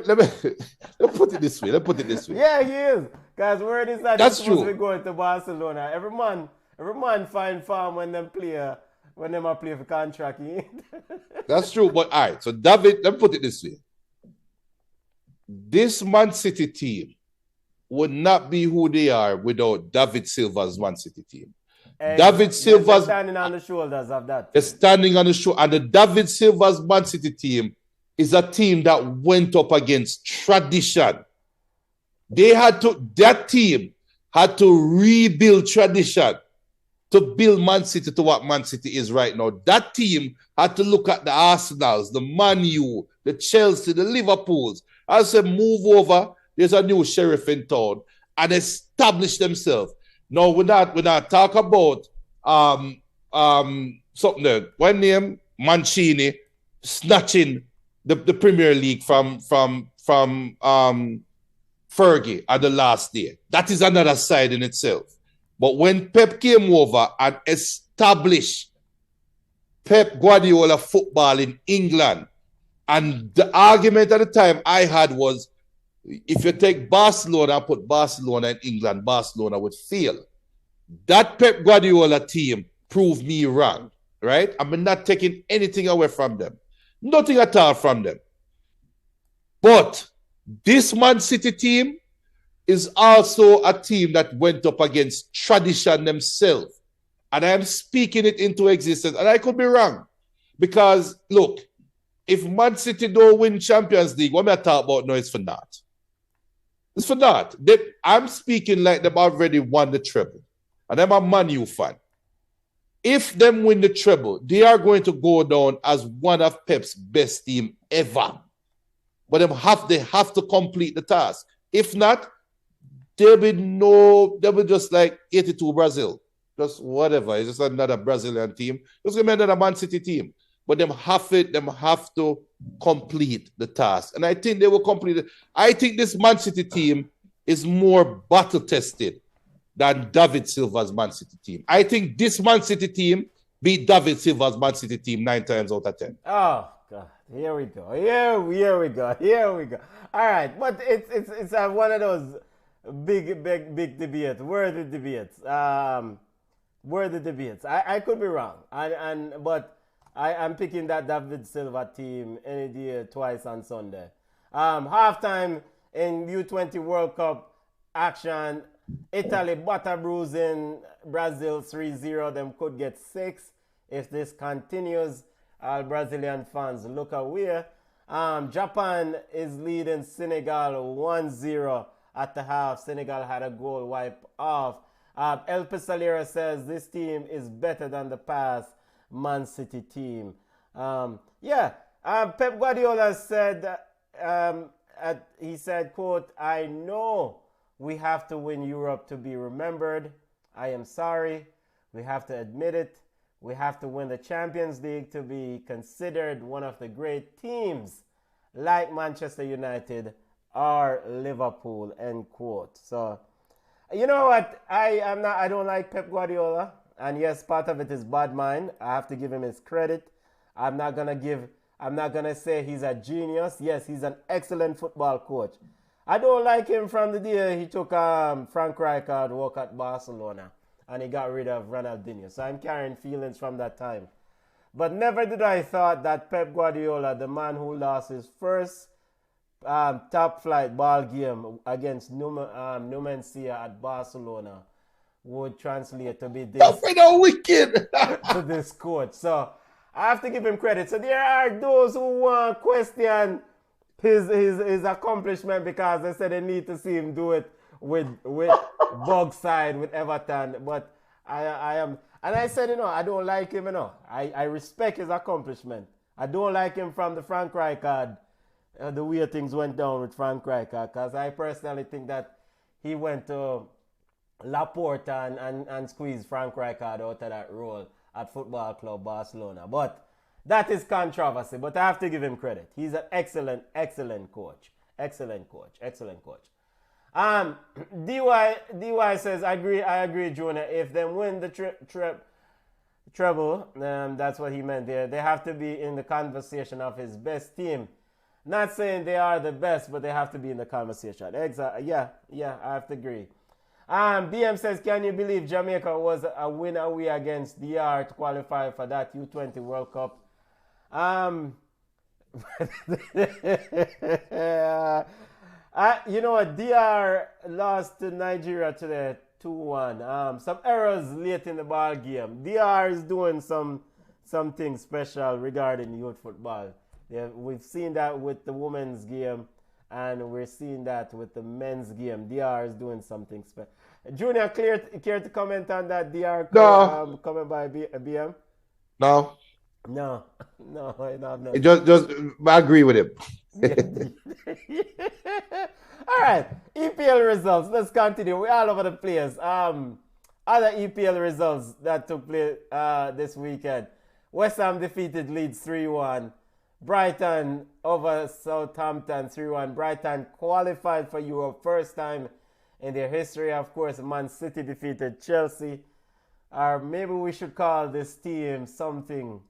put it this way. Yeah, he is. Because word is that that's he's supposed true. to be going to Barcelona. Every man find farm when them play for contract. That's true. But all right, so David, let me put it this way. This Man City team would not be who they are without David Silva's Man City team. David Silva's standing on the shoulders of that. They're standing on the shoulder, and the David Silva's Man City team is a team that went up against tradition. That team had to rebuild tradition to build Man City to what Man City is right now. That team had to look at the Arsenals, the Man U, the Chelsea, the Liverpools. I said, move over. There's a new sheriff in town, and establish themselves. No, we're not talk about something there. One name, Mancini, snatching the Premier League from Fergie at the last day. That is another side in itself. But when Pep came over and established Pep Guardiola football in England, and the argument at the time I had was, if you take Barcelona and put Barcelona in England, Barcelona would fail. That Pep Guardiola team proved me wrong, right? I'm not taking anything away from them. Nothing at all from them. But this Man City team is also a team that went up against tradition themselves. And I am speaking it into existence. And I could be wrong. Because, look, if Man City don't win Champions League, what am I talking about now is for naught. It's for naught. I'm speaking like they've already won the treble. And I'm a Man U fan. If them win the treble, they are going to go down as one of Pep's best team ever. But they have to complete the task. If not, they'll be just like 82 Brazil. just whatever. It's just another Brazilian team. It's gonna be another Man City team. But them have to complete the task. And I think they will complete it. I think this Man City team is more battle tested than David Silva's Man City team. I think this Man City team beat David Silva's Man City team 9 times out of 10. Oh God, here we go. Here we go. All right, but it's one of those big debates, worthy debates. Worthy debates. I could be wrong, but I'm picking that David Silva team any day, twice on Sunday. Halftime in U20 World Cup action, Italy butter bruising Brazil 3-0. Them could get 6 if this continues. All Brazilian fans look away. Japan is leading Senegal 1-0 at the half. Senegal had a goal wiped off. El Pistolero says this team is better than the past Man City team. Pep Guardiola said, he said, quote, "I know we have to win Europe to be remembered. I am sorry. We have to admit it. We have to win the Champions League to be considered one of the great teams like Manchester United or Liverpool," end quote. So, you know what? I don't like Pep Guardiola. And yes, part of it is bad mind. I have to give him his credit. I'm not gonna say he's a genius. Yes, he's an excellent football coach. I don't like him from the day he took Frank Rijkaard to work at Barcelona and he got rid of Ronaldinho. So I'm carrying feelings from that time. But never did I thought that Pep Guardiola, the man who lost his first top flight ball game against Numancia at Barcelona, would translate to be this wicked to this coach. So I have to give him credit. So there are those who want to question his accomplishment because they said they need to see him do it with Bugside, with Everton. But I am, and I said, I don't like him, I respect his accomplishment. I don't like him from the Frank Rijkaard, the way things went down with Frank Rijkaard, because I personally think that he went to Laporte and squeezed Frank Rijkaard out of that role at Football Club Barcelona. But that is controversy, but I have to give him credit. He's an excellent coach. Excellent coach. DY says, I agree, Jonah. If they win the treble, that's what he meant there. They have to be in the conversation of his best team. Not saying they are the best, but they have to be in the conversation. Exactly. Yeah, I have to agree. BM says, can you believe Jamaica was a win away against DR to qualify for that U20 World Cup? You know what? DR lost to Nigeria today 2-1. Some errors late in the ball game. DR is doing something special regarding youth football. Yeah, we've seen that with the women's game, and we're seeing that with the men's game. DR is doing something special. Junior, care to comment on that? DR coming by BM? No. No. Just I agree with him. All right, EPL results. Let's continue. We're all over the place. Other EPL results that took place this weekend. West Ham defeated Leeds 3-1. Brighton over Southampton 3-1. Brighton qualified for Europe first time in their history. Of course, Man City defeated Chelsea. Or maybe we should call this team something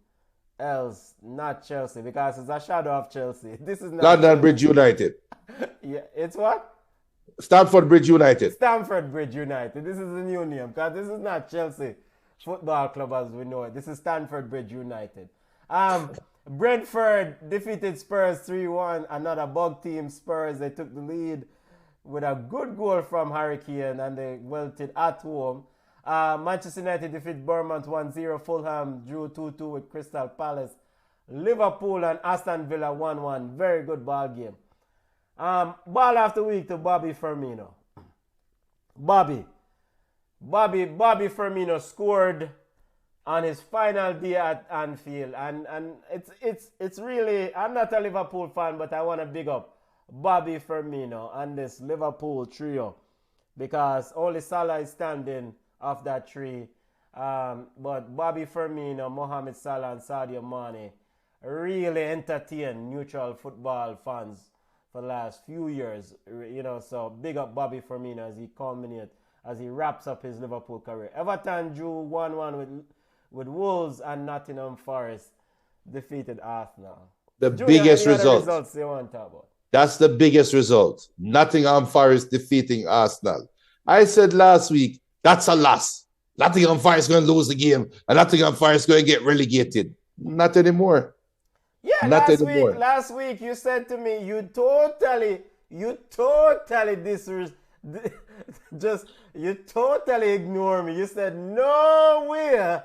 else, not Chelsea, because it's a shadow of Chelsea. This is not London Bridge United. Yeah, it's what? Stamford Bridge United. Stamford Bridge United. This is the new name, because this is not Chelsea Football Club as we know it. This is Stamford Bridge United. Brentford defeated Spurs 3-1. Another bug team, Spurs. They took the lead with a good goal from Harry Kane, and they welted at home. Manchester United defeated Bournemouth 1-0. Fulham drew 2-2 with Crystal Palace. Liverpool and Aston Villa 1-1. Very good ball game. Ball of the week to Bobby Firmino. Bobby Firmino scored on his final day at Anfield, and it's really, I'm not a Liverpool fan, but I want to big up Bobby Firmino and this Liverpool trio, because only Salah is standing off that tree, But Bobby Firmino, Mohamed Salah, and Sadio Mane really entertain neutral football fans for the last few years. So big up Bobby Firmino as he culminates, as he wraps up his Liverpool career. Everton drew 1-1 with Wolves, and Nottingham Forest defeated Arsenal. The Junior, biggest any other result. results you want to talk about? That's the biggest result. Nottingham Forest defeating Arsenal. I said last week, that's a loss. Nottingham Forest going to lose the game, and Nottingham Forest going to get relegated. Not anymore. Yeah, Not anymore. last week you said to me you totally just you totally ignore me. You said no way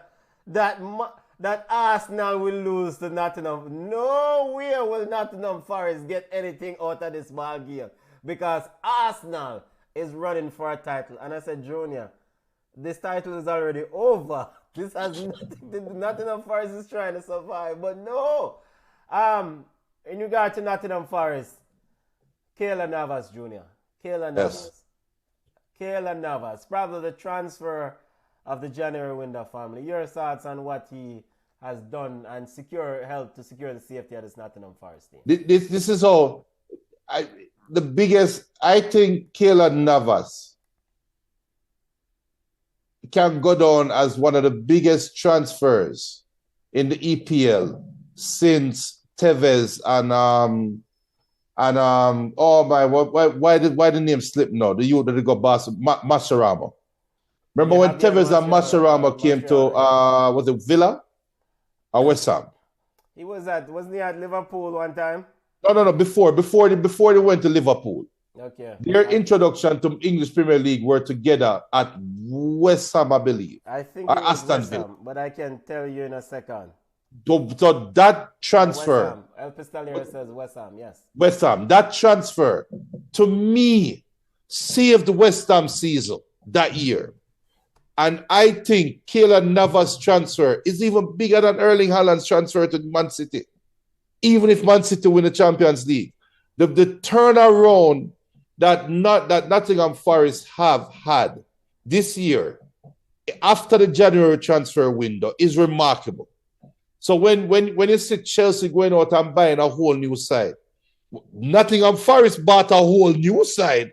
that Arsenal will lose to Nottingham. No way will Nottingham Forest get anything out of this ball game because Arsenal is running for a title. And I said, Junior, this title is already over. This has nothing. Nottingham Forest is trying to survive, but no. In regard to Nottingham Forest, Keylor Navas Jr. Keylor Navas, probably the transfer of the January window family. Your thoughts on what he has done and helped to secure the safety of this Nottingham Forest team? This is all. I think Keylor Navas can go down as one of the biggest transfers in the EPL since Tevez and oh my, why the name slip now? The youth that they got Mascherano. Remember when Tevez and Mascherano came to was it Villa or West Ham? Wasn't he at Liverpool one time? No. Before they went to Liverpool. Okay. Their introduction to English Premier League were together at West Ham, I believe. I think it was West Ham, but I can tell you in a second. So that transfer, El Pistoliero says West Ham, yes. West Ham, that transfer to me saved the West Ham season that year. And I think Keylor Navas' transfer is even bigger than Erling Haaland's transfer to Man City. Even if Man City win the Champions League. The turnaround that Nottingham Forest have had this year after the January transfer window is remarkable. So when you see Chelsea going out and buying a whole new side, Nottingham Forest bought a whole new side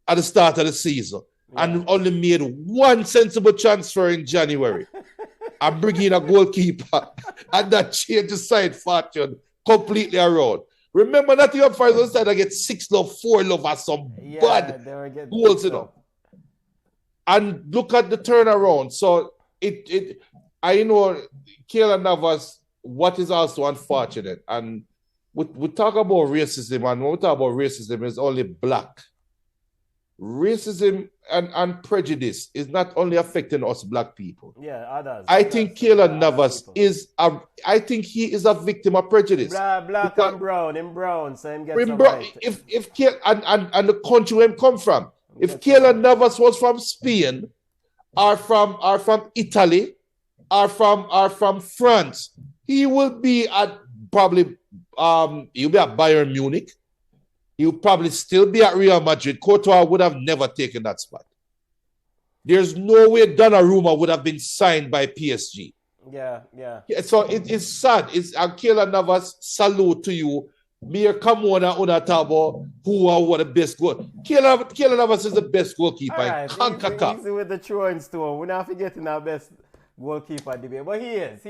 at the start of the season and only made one sensible transfer in January and bring in a goalkeeper and that changed the side fortune completely around. Remember Nottingham Forest was trying to get 6-4 or some bad goals, And look at the turnaround. So I know Keylor Navas, what is also unfortunate, and we talk about racism, and when we talk about racism, it's only black. Racism and prejudice is not only affecting us black people. Yeah, others. I think Keylor Navas I think he is a victim of prejudice. Black and brown, in brown, so him get some if and the country where him come from. If Keylor Navas was from Spain, or from Italy, or from France, he will be at probably he'll be at Bayern Munich. He'll probably still be at Real Madrid. Courtois would have never taken that spot. There's no way Donnarumma would have been signed by PSG. Yeah. So it's sad. It's Keylor Navas, salute to you. Me come on and talk about who are the best goal. Keylor Navas is the best goalkeeper. Right, easy with the throwing stone. We're not forgetting our best goalkeeper debate. But he is.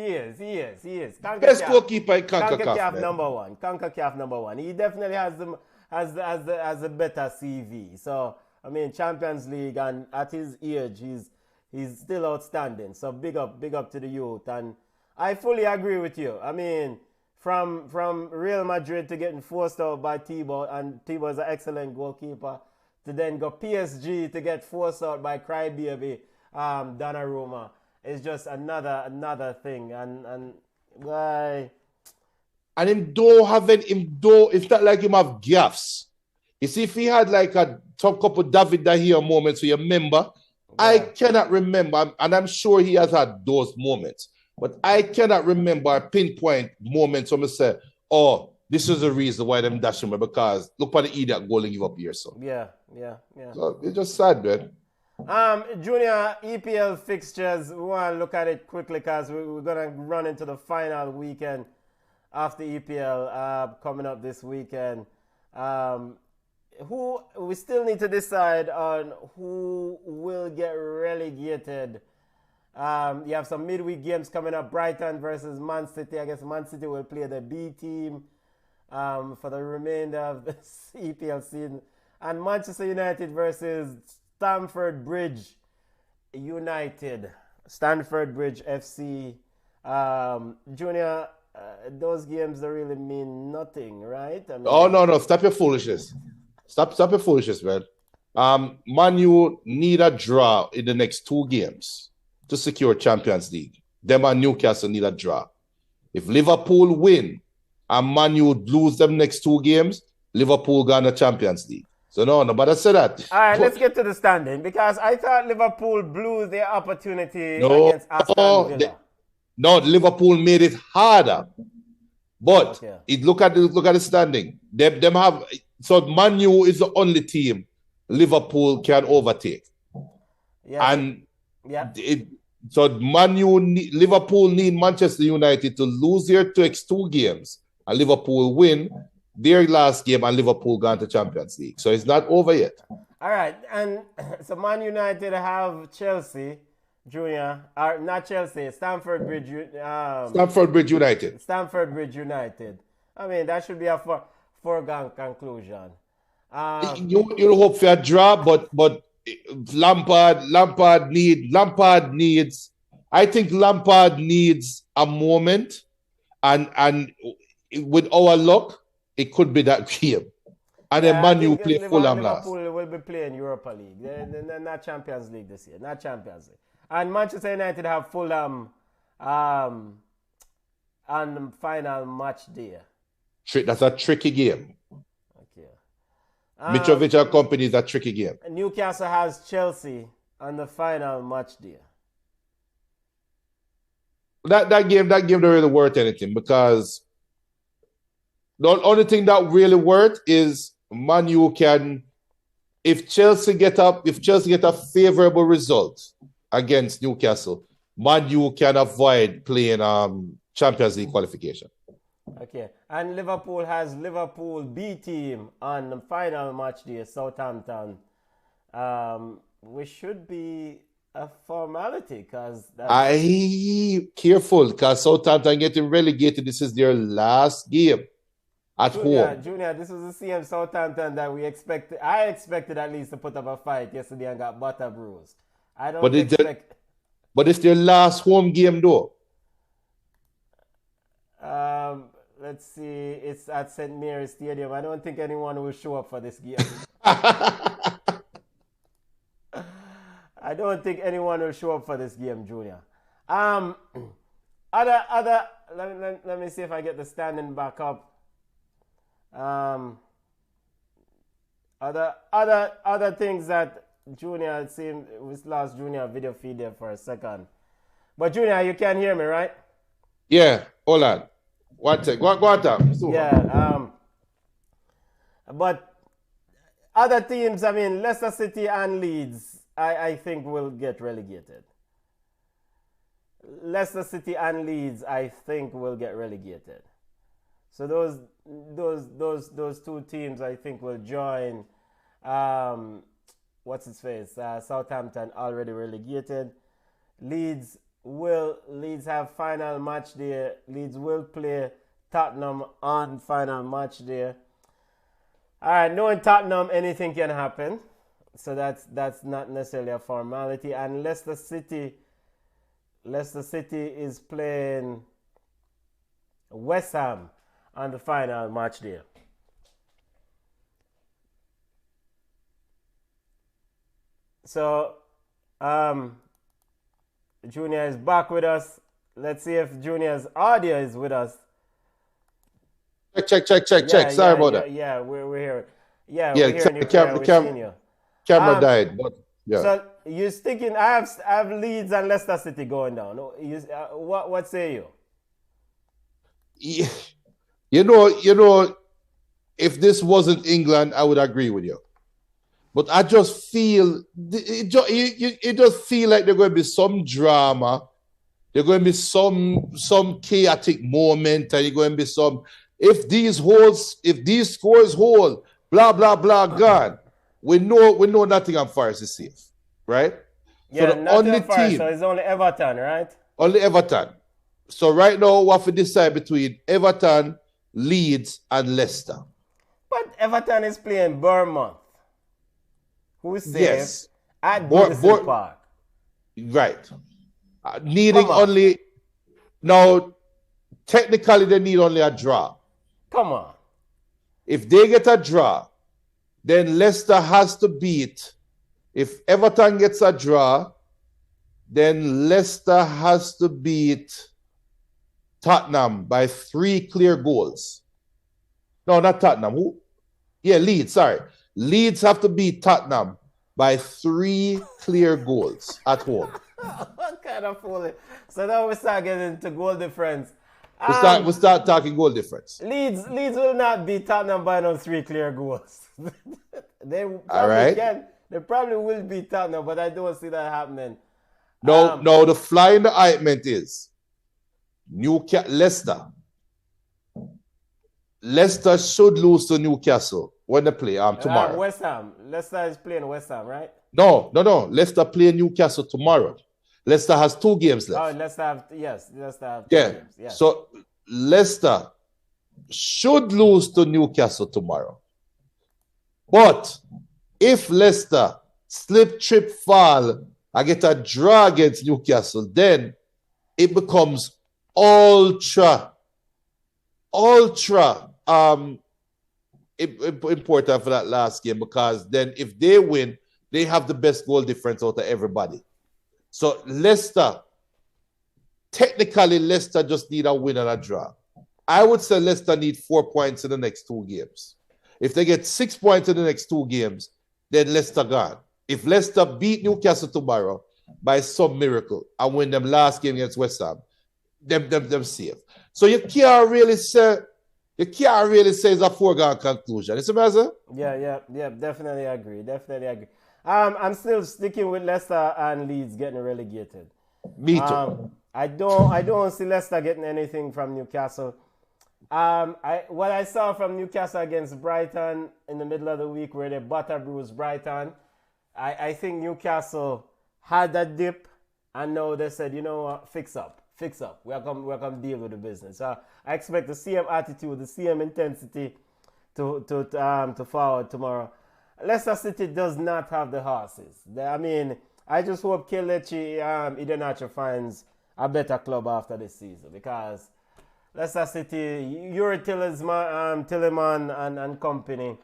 Best goalkeeper in CONCACAF number one. He definitely has a better CV. So I mean, Champions League, and at his age, he's still outstanding. So big up to the youth, and I fully agree with you. I mean, from Real Madrid to getting forced out by Thibaut, and Thibaut is an excellent goalkeeper, to then go PSG to get forced out by crybaby Donnarumma is just another thing, and why. And it's not like him have gaffes. You see, if he had like some couple David De Gea moments, you remember? Yeah. I cannot remember, and I'm sure he has had those moments, but I cannot remember pinpoint moments when I say, oh, this is the reason why them dashing me, because look at the idiot goal and give up here, son. Yeah. So it's just sad, man. Junior EPL fixtures. We want to look at it quickly because we're gonna run into the final weekend after EPL coming up this weekend. Who we still need to decide on who will get relegated. You have some midweek games coming up. Brighton versus Man City. I guess Man City will play the B team for the remainder of the EPL season. And Manchester United versus Stamford Bridge United. Stamford Bridge FC. Junior, those games don't really mean nothing, right? I mean, no. Stop your foolishness. Stop your foolishness, man. Man U need a draw in the next 2 games to secure Champions League. Them and Newcastle need a draw. If Liverpool win and Man U lose them next 2 games, Liverpool gone to Champions League. So nobody said that. All right, let's get to the standing because I thought Liverpool blew their opportunity against Aston Villa. Liverpool made it harder. But look at the standing. Them have so Man U is the only team Liverpool can overtake. Yeah. And so Liverpool need Manchester United to lose their next 2 games and Liverpool win their last game and Liverpool gone to Champions League. So it's not over yet. All right. And so Man United have Chelsea, Junior. Not Chelsea, Stamford Bridge United. Stamford Bridge United. I mean, that should be a foregone conclusion. You hope for a draw, but Lampard needs. I think Lampard needs a moment, and with our luck, it could be that game. And then Man U play Fulham last. Liverpool will be playing Europa League. They're not Champions League this year. Not Champions League. And Manchester United have Fulham on the final match day. That's a tricky game. Okay. Mitrovic and company is a tricky game. Newcastle has Chelsea on the final match day. That game don't really worth anything because the only thing that really worth is Man U can, if Chelsea get a favorable result against Newcastle, Man U can avoid playing Champions League qualification. Okay, and Liverpool has Liverpool B team on the final match day, Southampton. Which should be a formality because careful because Southampton getting relegated. This is their last game at home. Junior, this was the same Southampton that we expected. I expected at least to put up a fight yesterday and got butter bruised. But it's their last home game though. Let's see. It's at St. Mary's Stadium. I don't think anyone will show up for this game. I don't think anyone will show up for this game, Junior. Let me see if I get the standing back up. Other things that Junior, it seemed we lost Junior video feed there for a second. But Junior, you can hear me, right? Yeah, hold on. One sec. Go on. Yeah. But other teams, I mean, Leicester City and Leeds, I think will get relegated. Leicester City and Leeds, I think, will get relegated. So those 2 teams, I think, will join. What's its face? Southampton already relegated. Leeds have final match day. Leeds will play Tottenham on final match day. All right, knowing Tottenham, anything can happen. So that's not necessarily a formality. And Leicester City is playing West Ham on the final match day. So, Junior is back with us. Let's see if Junior's audio is with us. Check. Sorry about that. Yeah, we're here. Yeah, we're hearing you. Camera died, but yeah. So you're sticking. I have Leeds and Leicester City going down. What say you? Yeah. You know, if this wasn't England, I would agree with you. But I just feel it just feel like there's going to be some drama. There's going to be some chaotic moment, and you're going to be some if these scores hold, blah blah blah gone. We know Nottingham Forest is safe, right? So Yeah, the only Nottingham Forest, so team, it's only Everton, right? only Everton. So right now we have to decide between Everton, Leeds, and Leicester. But Everton is playing Bournemouth, who's safe, Yes. at Goodison Park. Right. Needing Come on. only now, technically they need only a draw. Come on. If they get a draw, then Leicester has to beat. If Everton gets a draw, then Leicester has to beat Tottenham by 3 clear goals. No, not Tottenham. Who? Yeah, Leeds. Sorry. Leeds have to beat Tottenham by 3 clear goals at home. What kind of fooling? So now we start getting into goal difference. We start talking goal difference. Leeds will not beat Tottenham by no 3 clear goals. They probably All right. can. They probably will beat Tottenham, but I don't see that happening. No, the fly in the ointment is Leicester. Leicester should lose to Newcastle when they play tomorrow. West Ham. Leicester is playing West Ham, right? No. Leicester play Newcastle tomorrow. Leicester has 2 games left. Oh, Leicester have 2 Yeah. games. Yes. So Leicester should lose to Newcastle tomorrow. But if Leicester slip, trip, fall, and get a draw against Newcastle, then it becomes ultra important for that last game, because then if they win, they have the best goal difference out of everybody. So technically Leicester just need a win and a draw. I would say Leicester need 4 points in the next 2 games. If they get 6 points in the next 2 games, then Leicester gone. If Leicester beat Newcastle tomorrow by some miracle and win them last game against West Ham, them safe. So you can't really say it's a foregone conclusion. You see what I'm saying? Yeah, definitely agree. I'm still sticking with Leicester and Leeds getting relegated. Me too. I don't see Leicester getting anything from Newcastle. What I saw from Newcastle against Brighton in the middle of the week, where they butter bruised Brighton, I think Newcastle had that dip, and now they said, you know what, fix up. We're going to deal with the business. So I expect the same attitude, the same intensity to forward tomorrow. Leicester City does not have the horses. I just hope Kelechi Iheanacho finds a better club after this season, because Leicester City, Yuri Tilleman and company,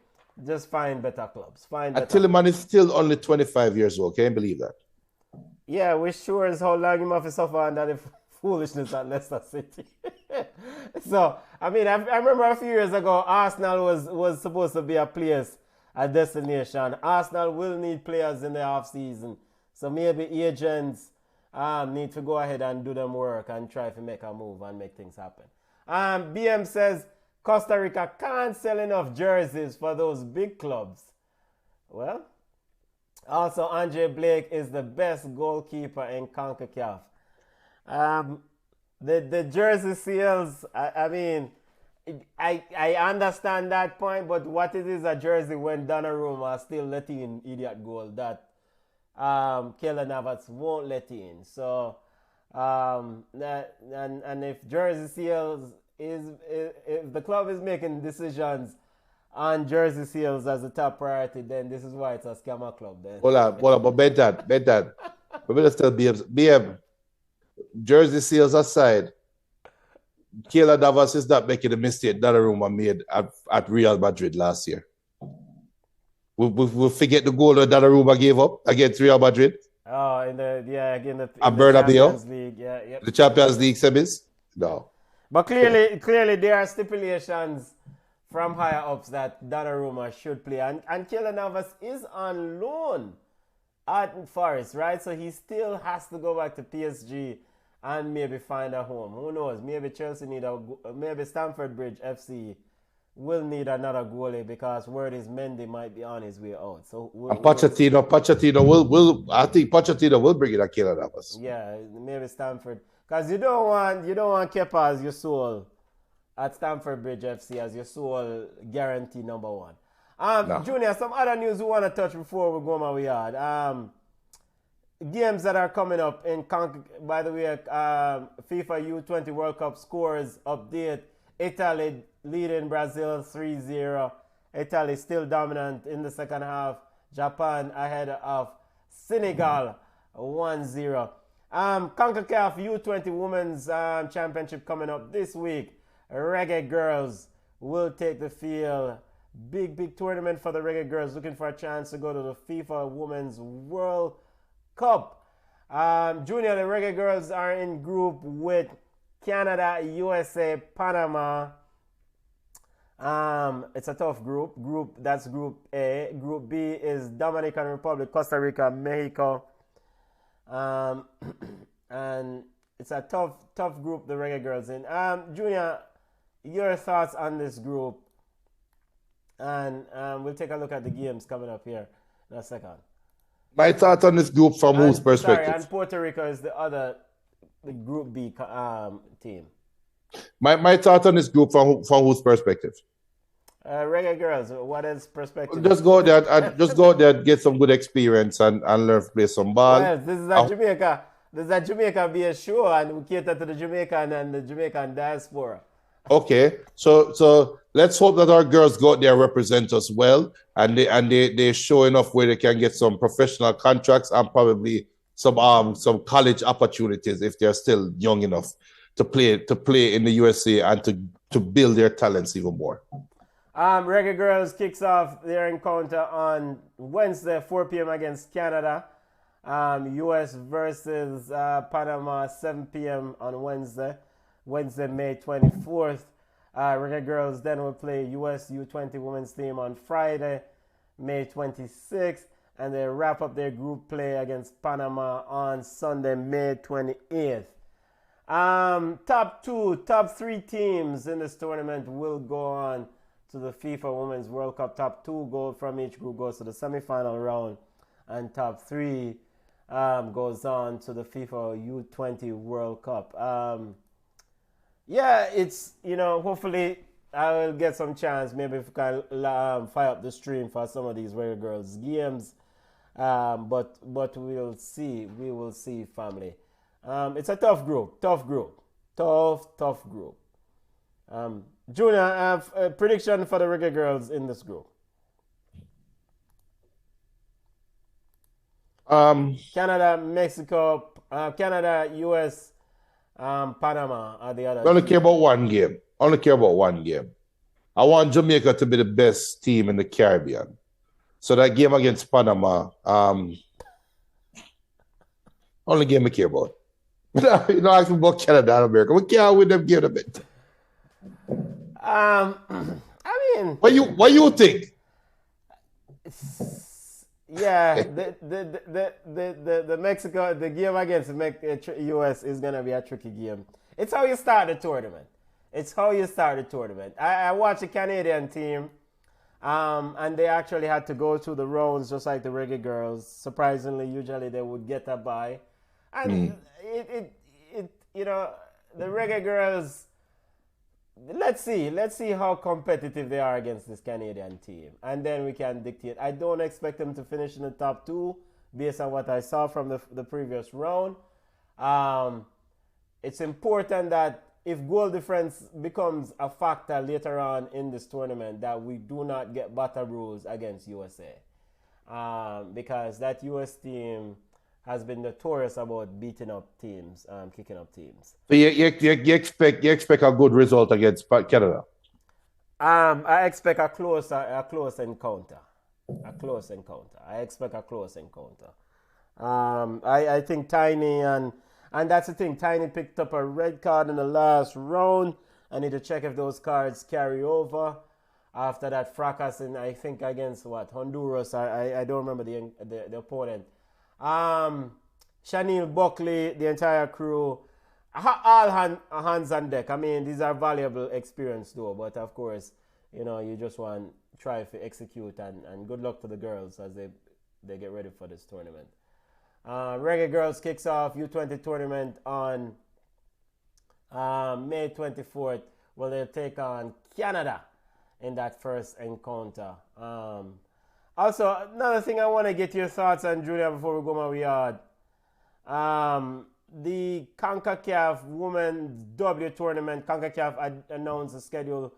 just find better clubs. Tilleman is still only 25 years old. Can you believe that? Yeah, we sure as how long you must suffer under the foolishness at Leicester City. So, I remember a few years ago, Arsenal was supposed to be a place, a destination. Arsenal will need players in the off-season. So maybe agents need to go ahead and do them work and try to make a move and make things happen. BM says Costa Rica can't sell enough jerseys for those big clubs. Well, also Andre Blake is the best goalkeeper in CONCACAF. The jersey sales, I understand that point, but what it is a jersey when Donnarumma still letting in idiot goal that Keylor Navas won't let in. So, and if jersey sales if the club is making decisions on jersey sales as a top priority, then this is why it's a scammer club. Then hold on, but bet that. We better still BM. Jersey sales aside, Keylor Navas is not making the mistake Donnarumma made at Real Madrid last year. We'll forget the goal that Donnarumma gave up against Real Madrid. Oh, in the Champions League, yeah. The Champions League semis? No. But clearly there are stipulations from higher ups that Donnarumma should play. And Keylor Navas is on loan at Forest, right? So he still has to go back to PSG and maybe find a home. Who knows? Maybe Chelsea maybe Stamford Bridge FC will need another goalie because word is Mendy might be on his way out. So And Pochettino will I think Pochettino will bring in a killer Navas. yeah, maybe Stamford, because you don't want Kepa as your soul at Stamford Bridge FC as your sole guarantee number one. No. Junior, some other news we want to touch before we go my way out. Games that are coming up in by the way, FIFA U20 World Cup scores update. Italy leading Brazil 3-0. Italy still dominant in the second half. Japan ahead of Senegal 1-0. CONCACAF U20 Women's Championship coming up this week. Reggae Girls will take the field. Big tournament for the Reggae Girls, looking for a chance to go to the FIFA Women's World Cup. Junior, the Reggae Girls are in group with Canada, USA, Panama. It's a tough group. That's Group A. Group B is Dominican Republic, Costa Rica, Mexico. And it's a tough group the Reggae Girls in. Junior, your thoughts on this group? And we'll take a look at the games coming up here in a second. My thoughts on this group from whose perspective? Sorry, and Puerto Rico is the Group B team. My thoughts on this group from whose perspective? Reggae Girls, what is perspective? Just go there and get some good experience and learn to play some ball. Well, this is a Jamaica. This is a Jamaica-based show, and we cater to the Jamaican and the Jamaican diaspora. Okay, so let's hope that our girls go out there represent us well, and they show enough where they can get some professional contracts and probably some college opportunities if they're still young enough to play in the USA and to build their talents even more. Reggae Girls kicks off their encounter on Wednesday, 4 p.m. against Canada. US versus Panama, 7 p.m. on Wednesday, May 24th. Reggae Girls then will play US U20 women's team on Friday, May 26th. And they wrap up their group play against Panama on Sunday, May 28th. Top three teams in this tournament will go on to the FIFA Women's World Cup. Top two go from each group goes to the semi-final round, and top three goes on to the FIFA U20 World Cup. It's, hopefully I will get some chance. Maybe if we can fire up the stream for some of these Reggae Girls games. But we'll see. We will see, family. It's a tough group. Tough group. Junior, I have a prediction for the Reggae Girls in this group. Canada, Mexico, Canada, US, Panama are the other. I only care about one game. I want Jamaica to be the best team in the Caribbean. So that game against Panama, only game I care about. You know, asking about Canada and America. We can't win them game a bit. I mean, what you think? Yeah, the Mexico, the game against US is gonna be a tricky game. It's how you start the tournament. I watched the Canadian team, and they actually had to go through the rounds just like the Reggae Girls. Surprisingly, usually they would get a bye, and the Reggae Girls. Let's see how competitive they are against this Canadian team, and then we can dictate. I don't expect them to finish in the top two based on what I saw from the previous round. It's important that if goal difference becomes a factor later on in this tournament, that we do not get battle rules against USA, because that US team has been notorious about beating up teams, kicking up teams. So you expect a good result against Canada? I expect a close encounter. I think Tiny and that's the thing. Tiny picked up a red card in the last round. I need to check if those cards carry over after that fracas in, I think, against Honduras. I don't remember the opponent. Shaniel Buckley, the entire crew, all hands on deck. I mean, these are valuable experience though, but of course, you just want to try to execute, and good luck to the girls as they get ready for this tournament. Reggae Girls kicks off U20 tournament on May 24th. Well, they'll take on Canada in that first encounter. Also, another thing I want to get your thoughts on, Junior, before we go my yard. The CONCACAF Women's W tournament, CONCACAF announced the schedule.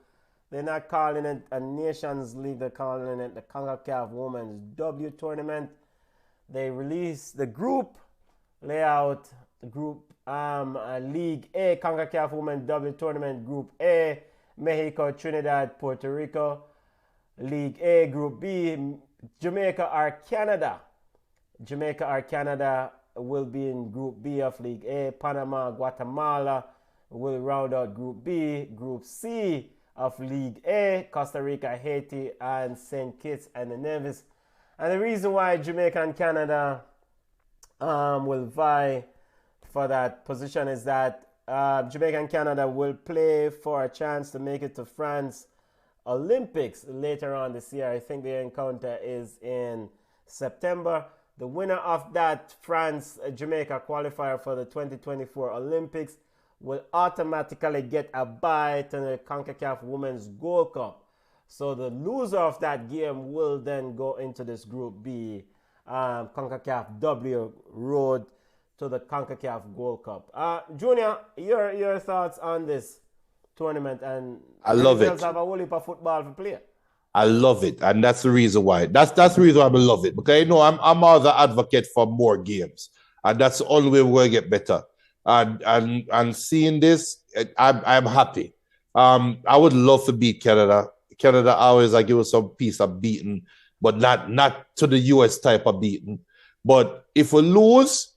They're not calling it a Nations League, they're calling it the CONCACAF Women's W tournament. They released the group layout, the group League A, CONCACAF Women's W tournament, Group A, Mexico, Trinidad, Puerto Rico. League A, Group B, Jamaica or Canada. Jamaica or Canada will be in Group B of League A. Panama, Guatemala will round out Group B. Group C of League A, Costa Rica, Haiti, and St. Kitts and Nevis. And the reason why Jamaica and Canada will vie for that position is that Jamaica and Canada will play for a chance to make it to France Olympics later on this year. I think the encounter is in September. The winner of that France-Jamaica qualifier for the 2024 Olympics will automatically get a bye to the CONCACAF Women's Gold Cup. So the loser of that game will then go into this Group B, CONCACAF W road to the CONCACAF Gold Cup. Junior, your thoughts on this tournament? And I love it. Have a whole heap of football to play. I love it, and that's the reason why. That's the reason why I love it, because I'm also advocate for more games, and that's the only way we're going to get better. And seeing this, I'm happy. I would love to beat Canada. Canada always give us some piece of beating, but not to the US type of beating. But if we lose,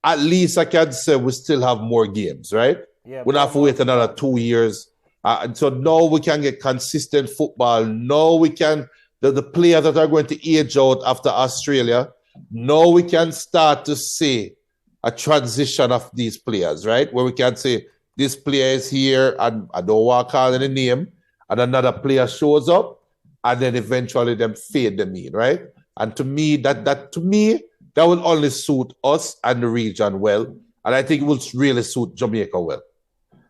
at least I can say we still have more games, right? Yeah, we don't have to wait another 2 years. And so now we can get consistent football. Now we can, the players that are going to age out after Australia, now we can start to see a transition of these players, right? Where we can say, this player is here, and I don't want to call any name, and another player shows up, and then eventually them fade them in, right? And to me, that will only suit us and the region well. And I think it will really suit Jamaica well.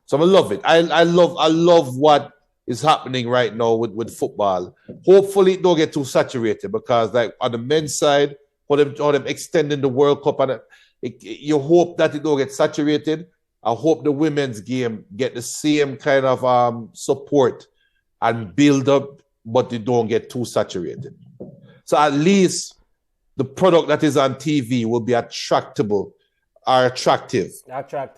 So I love it. I love what is happening right now with football. Hopefully it don't get too saturated, because like on the men's side, for them extending the World Cup, and you hope that it don't get saturated. I hope the women's game get the same kind of support and build up, but they don't get too saturated. So at least the product that is on TV will be attractive. Attractive,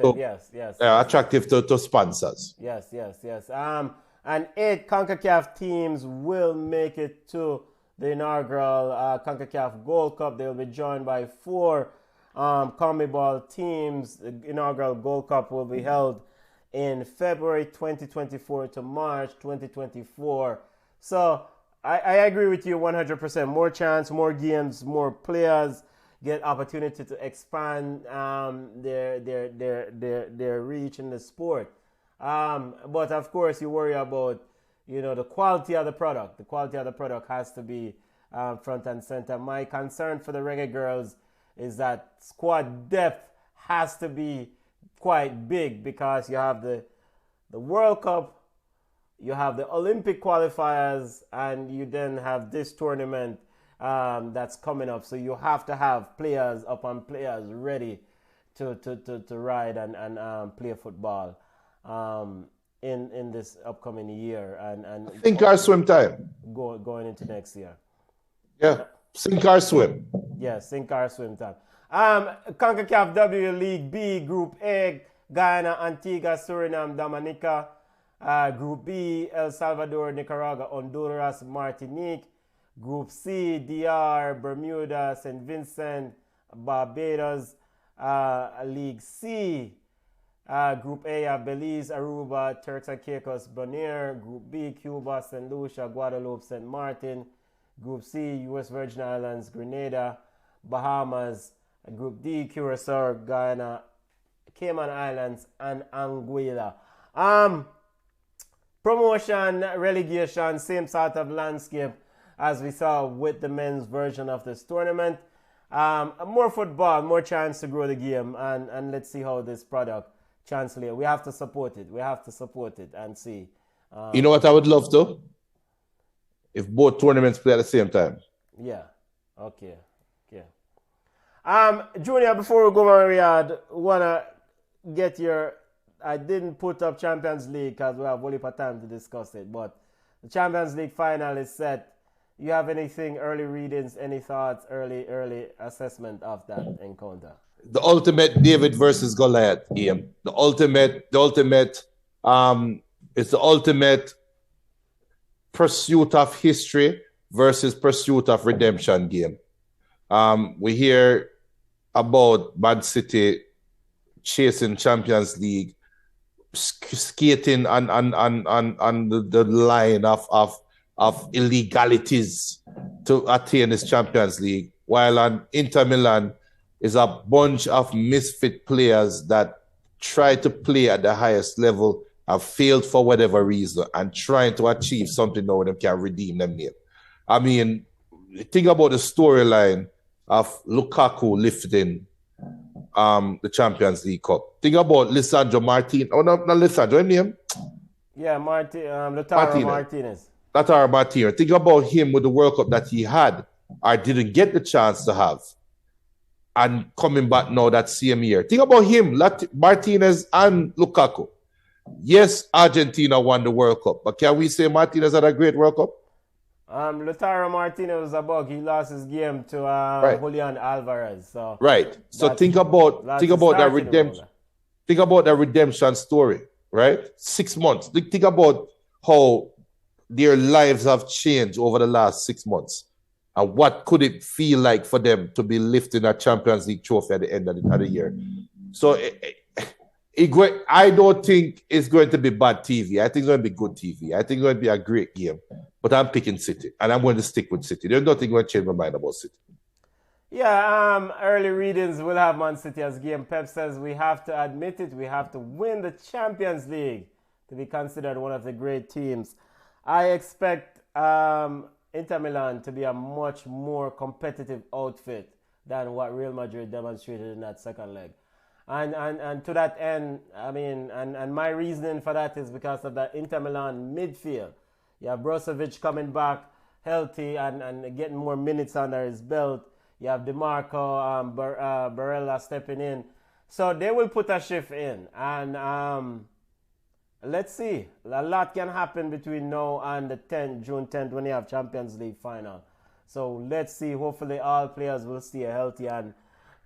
so, yes. Attractive to sponsors. Yes. And 8 CONCACAF teams will make it to the inaugural CONCACAF Gold Cup. They will be joined by 4 CONMEBOL teams. The inaugural Gold Cup will be held in February 2024 to March 2024. So I agree with you 100%. More chance, more games, more players get opportunity to expand their reach in the sport. But of course, you worry about the quality of the product. The quality of the product has to be front and center. My concern for the Reggae Girls is that squad depth has to be quite big, because you have the World Cup, you have the Olympic qualifiers, and you then have this tournament that's coming up. So you have to have players upon players ready to ride and play football in this upcoming year, and Sink or swim time. Going into next year. Yeah, sink or swim. Yeah, sink or swim time. CONCACAF W League B, Group A, Guyana, Antigua, Suriname, Dominica. Group B, El Salvador, Nicaragua, Honduras, Martinique. Group C, DR, Bermuda, St. Vincent, Barbados. League C, Group A, Belize, Aruba, Turks and Caicos, Bonaire. Group B, Cuba, St. Lucia, Guadeloupe, St. Martin. Group C, U.S. Virgin Islands, Grenada, Bahamas. Group D, Curacao, Guyana, Cayman Islands, and Anguilla. promotion, relegation, same sort of landscape as we saw with the men's version of this tournament. More football, more chance to grow the game, and let's see how this product translates. We have to support it. We have to support it and see. You know what I would love to? If both tournaments play at the same time. Yeah. Okay. Junior, before we go on, Riyadh, wanna get your. I didn't put up Champions League because we have only time to discuss it, but the Champions League final is set. You have anything, early readings, any thoughts, early assessment of that encounter? The ultimate David versus Goliath game. It's the ultimate pursuit of history versus pursuit of redemption game. We hear about Man City chasing Champions League, skating on the line of illegalities to attain this Champions League, while on Inter Milan is a bunch of misfit players that try to play at the highest level, have failed for whatever reason, and trying to achieve something now they can redeem them name. I mean, think about the storyline of Lukaku lifting the Champions League Cup. Think about Lisandro Martinez. Oh, no, not Lisandro, his name? Yeah, Lautaro Martinez. Lautaro Martinez. Think about him with the World Cup that he had or didn't get the chance to have, and coming back now that same year. Think about him, Martinez and Lukaku. Yes, Argentina won the World Cup, but can we say Martinez had a great World Cup? Lautaro Martinez was a bug. He lost his game to Julian Alvarez. So right. So think about that redemption. Think about that redemption story, right? 6 months. Think about how their lives have changed over the last 6 months, and what could it feel like for them to be lifting a Champions League trophy at the end of the year. So I don't think it's going to be bad TV. I think it's going to be good TV. I think it's going to be a great game. But I'm picking City, and I'm going to stick with City. There's nothing going to change my mind about City. Yeah, early readings will have Man City as game. Pep says we have to admit it. We have to win the Champions League to be considered one of the great teams. I expect Inter Milan to be a much more competitive outfit than what Real Madrid demonstrated in that second leg. And to that end, I mean, and my reasoning for that is because of the Inter Milan midfield. You have Brozovic coming back healthy and getting more minutes under his belt. You have DeMarco, Barella stepping in. So they will put a shift in. And let's see. A lot can happen between now and the June 10th when you have Champions League final. So let's see. Hopefully all players will stay healthy and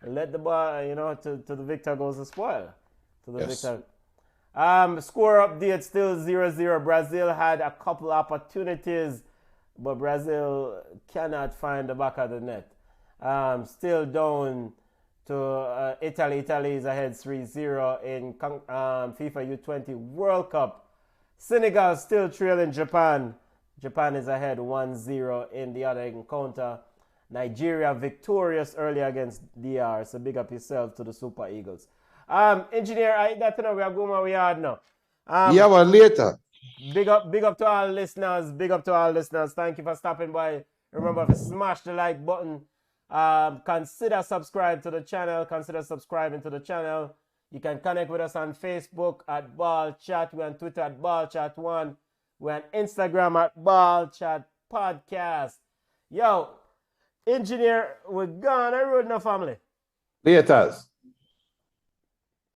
let the ball, to the victor goes the spoil. To the victor. Score update still 0-0. Brazil had a couple opportunities, but Brazil cannot find the back of the net. Still down to Italy. Italy is ahead 3-0 in FIFA U20 World Cup. Senegal still trailing Japan. Japan is ahead 1-0 in the other encounter. Nigeria victorious early against DR. So big up yourself to the Super Eagles. Engineer, we are going where we are now. Later. Big up to all listeners. Big up to all listeners. Thank you for stopping by. Remember to smash the like button. Consider subscribing to the channel. You can connect with us on Facebook at Ball Chat. We're on Twitter at Ball Chat 1. We're on Instagram at Ball Chat Podcast. Yo, Engineer, we're gone. I rode no family. Laters.